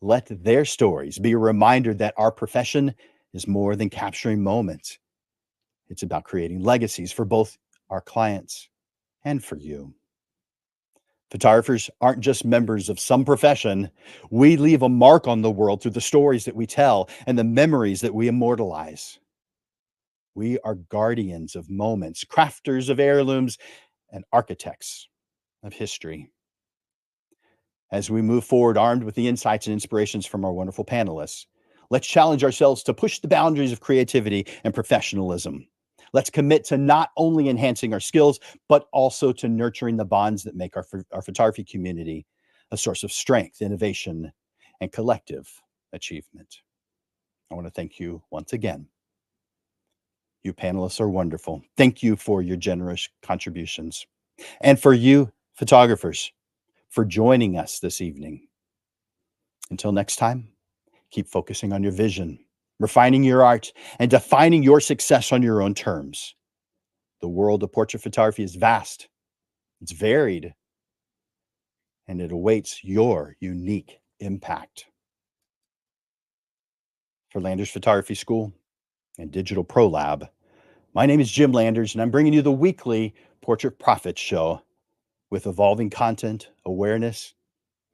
let their stories be a reminder that our profession is more than capturing moments. It's about creating legacies for both our clients and for you. Photographers aren't just members of some profession. We leave a mark on the world through the stories that we tell and the memories that we immortalize. We are guardians of moments, crafters of heirlooms, and architects of history. As we move forward armed with the insights and inspirations from our wonderful panelists, let's challenge ourselves to push the boundaries of creativity and professionalism. Let's commit to not only enhancing our skills, but also to nurturing the bonds that make our photography community a source of strength, innovation, and collective achievement. I want to thank you once again. You panelists are wonderful. Thank you for your generous contributions. And for you, photographers, for joining us this evening. Until next time, keep focusing on your vision, refining your art, and defining your success on your own terms. The world of portrait photography is vast, it's varied, and it awaits your unique impact. For Landers Photography School and Digital Pro Lab, my name is Jim Landers, and I'm bringing you the weekly Portrait Profits Show with evolving content, awareness,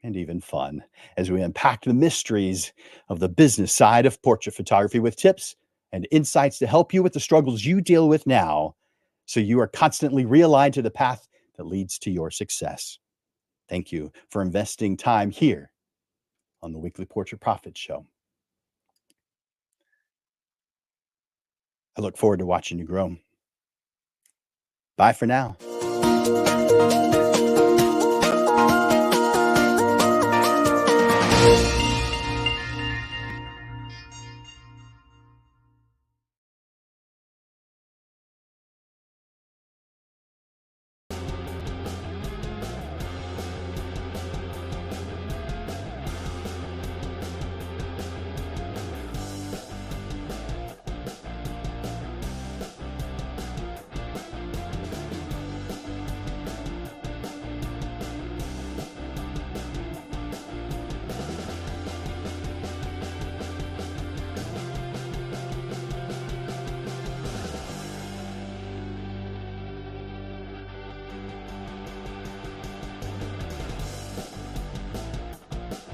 and even fun as we unpack the mysteries of the business side of portrait photography with tips and insights to help you with the struggles you deal with now so you are constantly realigned to the path that leads to your success. Thank you for investing time here on the weekly Portrait Profits Show. I look forward to watching you grow. Bye for now.